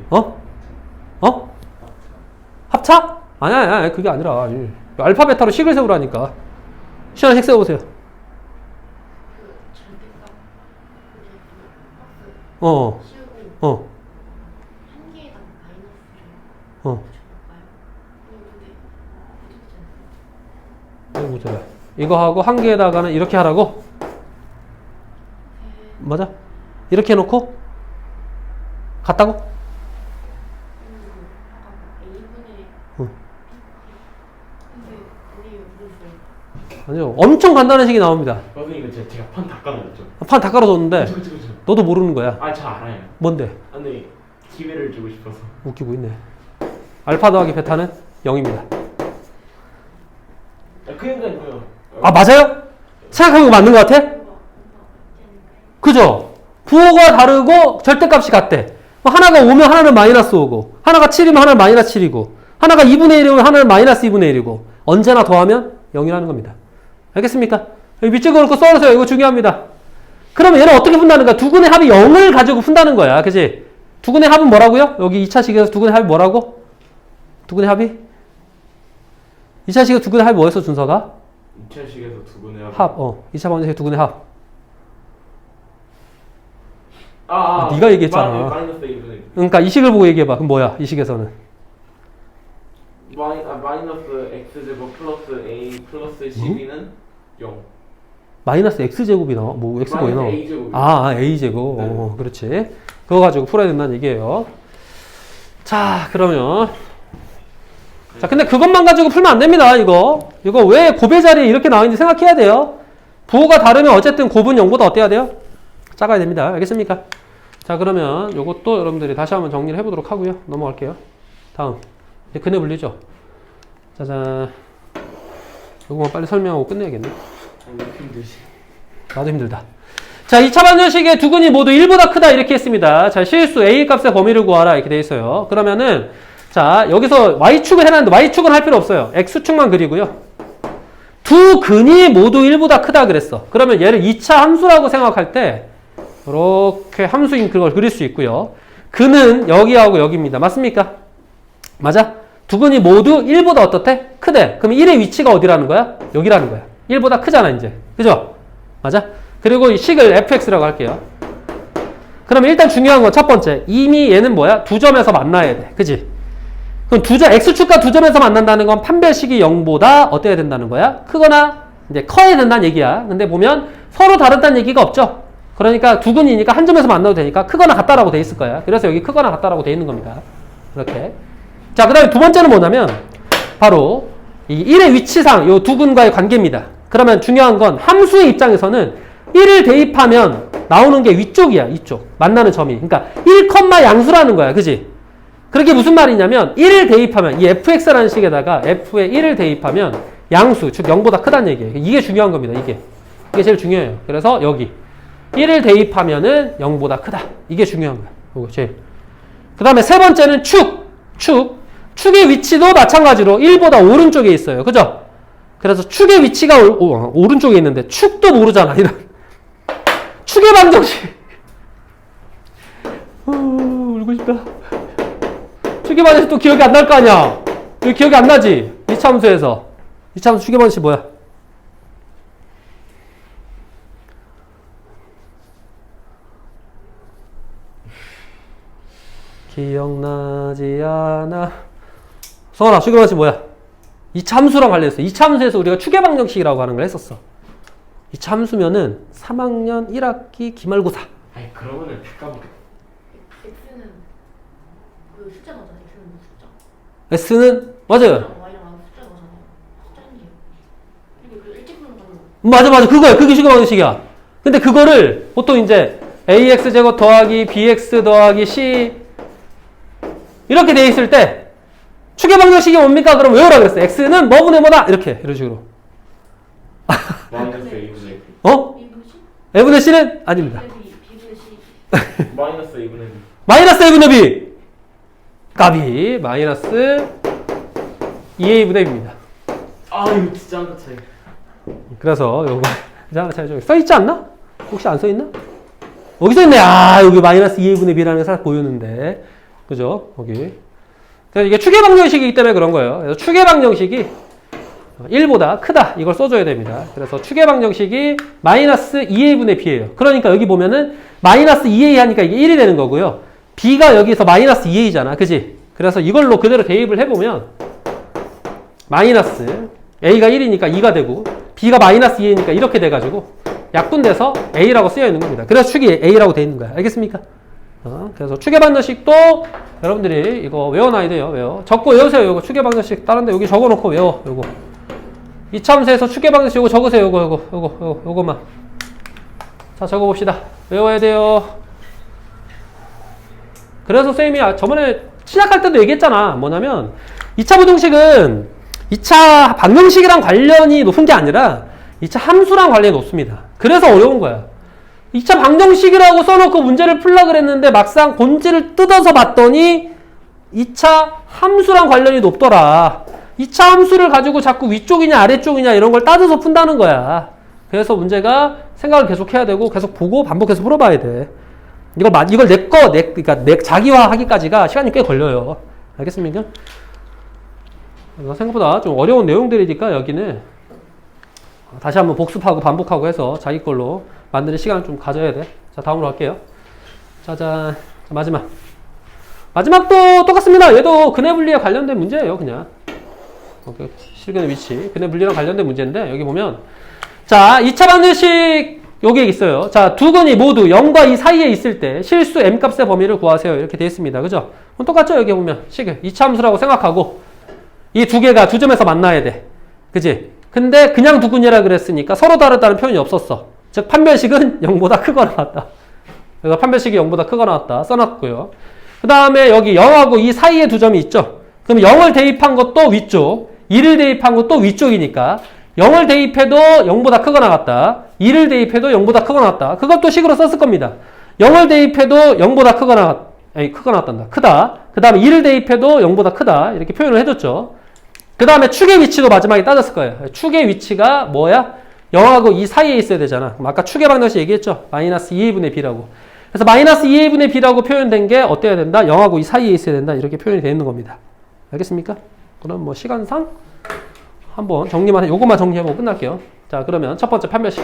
합차? 아니야. 그게 아니라. 알파 베타로 식을 세우라니까. 시원하게 써보세요. 절대값 박스 어, 씌우고 어, 한 개에다가 마이너스를 어. 붙여볼까요? 근데 보자. 이거 하고 한 개에다가는 이렇게 하라고? 맞아? 이렇게 해놓고 같다고? 아까 A분의 응. 근데 아니에요 모르겠어요. 아니요. 엄청 간단한 식이 나옵니다. 선생님 이거 제가 판 다 깔아놨죠. 판 다 깔아줬는데 그쵸. 너도 모르는 거야. 저 알아요. 뭔데? 근데 기회를 주고 싶어서. 웃기고 있네. 알파 더하기 베타는 0입니다. 그러니까요. 아, 맞아요? 생각하는 거 맞는 것 같아? 그죠? 부호가 다르고 절대값이 같대. 하나가 5면 하나는 마이너스 5고, 하나가 7이면 하나는 마이너스 7이고, 하나가 2분의 1이면 하나는 마이너스 2분의 1이고, 언제나 더하면 0이라는 겁니다. 알겠습니까? 여기 밑줄 그어놓고 써놓으세요. 이거 중요합니다. 그러면 얘는 어떻게 푼다는가? 두근의 합이 0을 가지고 푼다는 거야. 그치? 두근의 합은 뭐라고요? 여기 2차 식에서 두근의 합이 뭐라고? 두근의 합이? 2차 식에서 두근의 합이 뭐였어, 준서가? 2차식에서 두 분의 합, 2차 방정식 두근의 합. 네가 네 얘기했잖아. 마이너스 A분의 그러니까 이 식을 보고 얘기해봐. 그럼 뭐야, 이 식에서는? 마이너스 X제곱 플러스 A 플러스 12는 0. 마이너스 x제곱이 나와? 뭐 x 뭐에 나와? A제곱. a제곱. 네. 그렇지. 그거 가지고 풀어야 된다는 얘기예요. 자, 그러면 자, 근데 그것만 가지고 풀면 안 됩니다. 이거 왜 곱의 자리에 이렇게 나와 있는지 생각해야 돼요. 부호가 다르면 어쨌든 곱은 0보다 어때야 돼요? 작아야 됩니다. 알겠습니까? 자, 그러면 요것도 여러분들이 다시 한번 정리를 해보도록 하고요. 넘어갈게요. 다음. 이제 근해 분리죠. 짜잔. 요거만 빨리 설명하고 끝내야겠네. 힘드시. 나도 힘들다. 자, 2차 방정식의 두근이 모두 1보다 크다 이렇게 했습니다. 자, 실수 A 값의 범위를 구하라 이렇게 돼 있어요. 그러면은 자, 여기서 Y축을 해놨는데 Y축은 할 필요 없어요. X축만 그리고요. 두 근이 모두 1보다 크다 그랬어. 그러면 얘를 2차 함수라고 생각할 때 이렇게 함수인 그걸 그릴 수 있고요. 근은 여기하고 여기입니다. 맞습니까? 맞아? 두 근이 모두 1보다 어떻대? 크대. 그럼 1의 위치가 어디라는 거야? 여기라는 거야. 1보다 크잖아 이제. 그죠? 맞아? 그리고 이 식을 fx라고 할게요. 그러면 일단 중요한 건 첫 번째. 이미 얘는 뭐야? 두 점에서 만나야 돼. 그지? 그럼 x축과 두 점에서 만난다는 건 판별식이 0보다 어때야 된다는 거야? 크거나 이제 커야 된다는 얘기야. 근데 보면 서로 다르다는 얘기가 없죠. 그러니까 두 근이니까 한 점에서 만나도 되니까 크거나 같다라고 돼 있을 거야. 그래서 여기 크거나 같다라고 돼 있는 겁니다. 이렇게. 자, 그 다음에 두 번째는 뭐냐면 바로 이 1의 위치상 이 두 근과의 관계입니다. 그러면 중요한 건 함수의 입장에서는 1을 대입하면 나오는 게 위쪽이야. 이쪽. 만나는 점이. 그러니까 1, 양수라는 거야. 그지? 그렇게 무슨 말이냐면 1을 대입하면 이 fx라는 식에다가 f에 1을 대입하면 양수, 즉 0보다 크다는 얘기예요. 이게 중요한 겁니다. 이게 제일 중요해요. 그래서 여기 1을 대입하면은 0보다 크다. 이게 중요한 거야. 이거 제일. 그 다음에 세 번째는 축의 위치도 마찬가지로 1보다 오른쪽에 있어요. 그죠? 그래서 축의 위치가 오른쪽에 있는데 축도 모르잖아. 이런 축의 방정식. 울고 싶다. 축의 방정식 또 기억이 안 날 거 아니야. 왜 기억이 안 나지? 2차 함수에서. 2차 함수 축의 방정식 뭐야? 기억나지 않아. 성원아, 축의 방정식 뭐야? 2차 함수랑 관련해서 2차 함수에서 우리가 축의 방정식이라고 하는 걸 했었어. 2차 함수면은 3학년 1학기 기말고사. 아니 그러면은 다 까먹겠다. X는 그 숫자 나잖아. X는 숫자. S는 맞아요. Y랑 숫자 나잖아요. 숫자인데요. 그리고 그 일찍 부르는 거 맞아. 그거야. 그게 축의 방정식이야. 근데 그거를 보통 이제 AX제곱 더하기 BX 더하기 C 이렇게 돼 있을 때 축의 방정식이 뭡니까? 그럼 외우라 그랬어. X는 뭐분의 뭐다. 이런 식으로. 마이너스 A분의 B. 어? A분의 C는 아닙니다. 마이너스 A분의 B. 마이너스 A분의 B. 값이 마이너스 2A분의 B입니다. 아 이거 진짜 한거 차이. 그래서 요거 하나 차이 좀 써있지 않나? 혹시 안 써있나? 여기 써있네. 여기 마이너스 2A분의 B라는 게 살짝 보이는데. 그죠? 거기. 그래서 이게 축의 방정식이기 때문에 그런 거예요. 그래서 축의 방정식이 1보다 크다. 이걸 써줘야 됩니다. 그래서 추계 방정식이 마이너스 2a분의 b예요. 그러니까 여기 보면은 마이너스 2a 하니까 이게 1이 되는 거고요. b가 여기서 마이너스 2a잖아. 그지? 그래서 이걸로 그대로 대입을 해보면 마이너스 a가 1이니까 2가 되고 b가 마이너스 2a니까 이렇게 돼가지고 약분돼서 a라고 쓰여 있는 겁니다. 그래서 축이 a라고 돼 있는 거야. 알겠습니까? 그래서 추계 방정식도 여러분들이 이거 외워놔야 돼요. 외워. 적고 외우세요. 이거 추계 방정식 다른데 여기 적어놓고 외워. 요거 이차함수에서 추계 방정식 요거 적으세요. 요거만. 자, 적어봅시다. 외워야 돼요. 그래서 쌤이 저번에 시작할 때도 얘기했잖아. 뭐냐면 2차 부등식은 2차 방정식이랑 관련이 높은 게 아니라 2차 함수랑 관련이 높습니다. 그래서 어려운 거야. 2차 방정식이라고 써놓고 문제를 풀라 그랬는데 막상 본질을 뜯어서 봤더니 2차 함수랑 관련이 높더라. 2차 함수를 가지고 자꾸 위쪽이냐 아래쪽이냐 이런 걸 따져서 푼다는 거야. 그래서 문제가 생각을 계속 해야 되고 계속 보고 반복해서 풀어봐야 돼. 이걸 그러니까 자기화 하기까지가 시간이 꽤 걸려요. 알겠습니까? 생각보다 좀 어려운 내용들이니까 여기는 다시 한번 복습하고 반복하고 해서 자기 걸로 만드는 시간을 좀 가져야 돼. 자, 다음으로 갈게요. 짜잔. 마지막도 똑같습니다. 얘도 근해 분리에 관련된 문제예요, 그냥. 실근의 위치. 근해 분리랑 관련된 문제인데, 여기 보면. 자, 2차 방정식, 여기에 있어요. 자, 두 근이 모두 0과 2 사이에 있을 때 실수 m 값의 범위를 구하세요. 이렇게 되어 있습니다. 그죠? 그럼 똑같죠? 여기 보면. 식을 2차 함수라고 생각하고, 이 두 개가 두 점에서 만나야 돼. 그지? 근데 그냥 두 근이라 그랬으니까 서로 다르다는 표현이 없었어. 즉 판별식은 0보다 크거나 같다. 그래서 판별식이 0보다 크거나 같다 써놨고요. 그 다음에 여기 0하고 2 사이에 두 점이 있죠. 그럼 0을 대입한 것도 위쪽, 2를 대입한 것도 위쪽이니까 0을 대입해도 0보다 크거나 같다. 2를 대입해도 0보다 크거나 같다. 그것도 식으로 썼을 겁니다. 0을 대입해도 0보다 크거나 같단다. 크다. 그 다음에 2를 대입해도 0보다 크다. 이렇게 표현을 해줬죠. 그 다음에 축의 위치도 마지막에 따졌을 거예요. 축의 위치가 뭐야? 0하고 2 사이에 있어야 되잖아. 그럼 아까 축의 방정식 얘기했죠? 마이너스 2a분의 b라고. 그래서 마이너스 2a분의 b라고 표현된 게 어때야 된다? 0하고 2 사이에 있어야 된다. 이렇게 표현이 되어 있는 겁니다. 알겠습니까? 그럼 뭐 시간상 한번 요것만 정리해보고 끝날게요. 자, 그러면 첫 번째 판별식.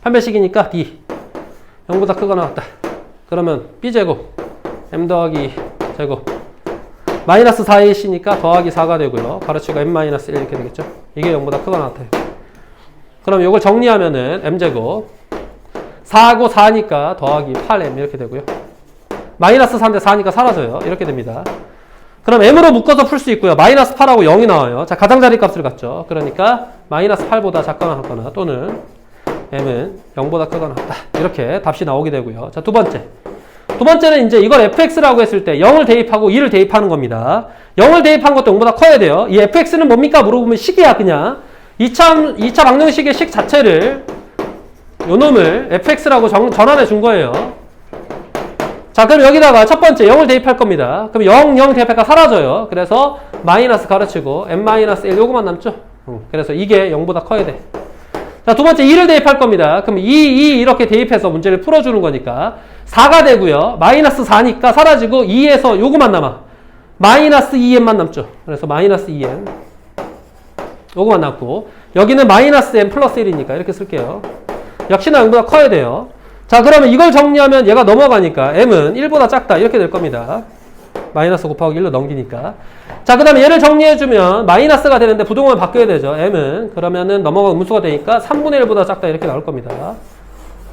판별식이니까 d. 0보다 크거나 같다. 그러면 b제곱 m 더하기 제곱 마이너스 4ac니까 더하기 4가 되고요. 가로치가 m-1 이렇게 되겠죠. 이게 0보다 크거나 같아요. 그럼 이걸 정리하면은 m제곱 4하고 4니까 더하기 8m 이렇게 되고요. 마이너스 4인데 4니까 사라져요. 이렇게 됩니다. 그럼 m으로 묶어서 풀 수 있고요. 마이너스 8하고 0이 나와요. 자, 가장자리 값을 갖죠. 그러니까 마이너스 8보다 작거나 같거나 또는 m은 0보다 크거나 같다. 이렇게 답이 나오게 되고요. 자, 두 번째는 이제 이걸 fx라고 했을 때 0을 대입하고 2를 대입하는 겁니다. 0을 대입한 것도 0보다 커야 돼요. 이 fx는 뭡니까? 물어보면 식이야, 그냥. 2차 방정식의 식 자체를 요 놈을 fx라고 전환해 준 거예요. 자, 그럼 여기다가 첫 번째 0을 대입할 겁니다. 그럼 0 대입할까 사라져요. 그래서 마이너스 가르치고 m-1 요거만 남죠. 그래서 이게 0보다 커야 돼. 자, 두 번째 2를 대입할 겁니다. 그럼 2 이렇게 대입해서 문제를 풀어주는 거니까 4가 되고요. 마이너스 4니까 사라지고 2에서 요거만 남아. 마이너스 2m만 남죠. 그래서 마이너스 2m 요거만 남고 여기는 마이너스 m 플러스 1이니까 이렇게 쓸게요. 역시나 0보다 커야 돼요. 자, 그러면 이걸 정리하면 얘가 넘어가니까 m은 1보다 작다 이렇게 될 겁니다. 마이너스 곱하기 1로 넘기니까. 자, 그 다음에 얘를 정리해주면 마이너스가 되는데 부동을 바뀌어야 되죠. m은 그러면은 넘어가 음수가 되니까 3분의 1보다 작다 이렇게 나올 겁니다.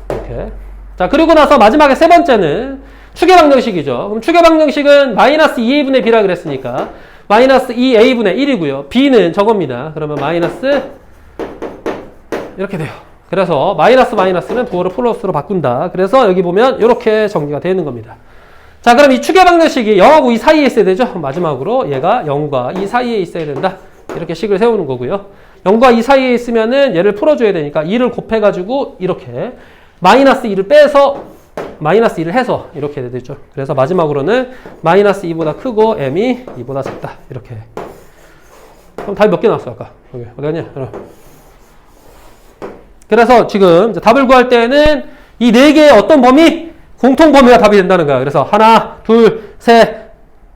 이렇게. 자, 그리고 나서 마지막에 세 번째는 추계 방정식이죠. 그럼 추계 방정식은 마이너스 2a분의 b라 그랬으니까 마이너스 2a분의 1이고요. b는 저겁니다. 그러면 마이너스 이렇게 돼요. 그래서 마이너스는 부호를 플러스로 바꾼다. 그래서 여기 보면 이렇게 정리가 되는 겁니다. 자, 그럼 이 추계 방정식이 0하고 2 사이에 있어야 되죠. 마지막으로 얘가 0과 2 사이에 있어야 된다. 이렇게 식을 세우는 거고요. 0과 2 사이에 있으면은 얘를 풀어줘야 되니까 2를 곱해가지고 이렇게 마이너스 2를 빼서 마이너스 2를 해서 이렇게 되죠. 그래서 마지막으로는 마이너스 2보다 크고 m이 2보다 작다. 이렇게. 그럼 답이 몇 개 나왔어 아까? 여기 어디 갔냐? 그래서 지금 답을 구할 때는 이 네 개의 어떤 범위? 공통 범위가 답이 된다는 거야. 그래서 하나, 둘, 셋,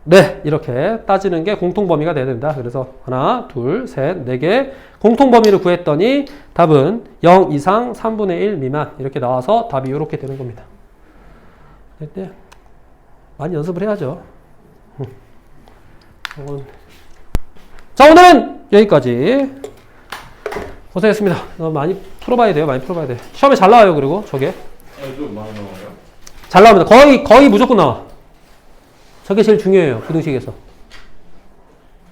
네, 이렇게 따지는 게 공통범위가 돼야 된다. 그래서 하나, 둘, 셋, 네 개 공통범위를 구했더니 답은 0 이상 3분의 1 미만 이렇게 나와서 답이 이렇게 되는 겁니다. 네, 많이 연습을 해야죠. 자, 오늘은 여기까지. 고생했습니다. 많이 풀어봐야 돼요. 많이 풀어봐야 돼요. 시험에 잘 나와요. 그리고 저게 좀 많이 나와요. 잘 나옵니다. 거의 무조건 나와. 저게 제일 중요해요. 부등식에서.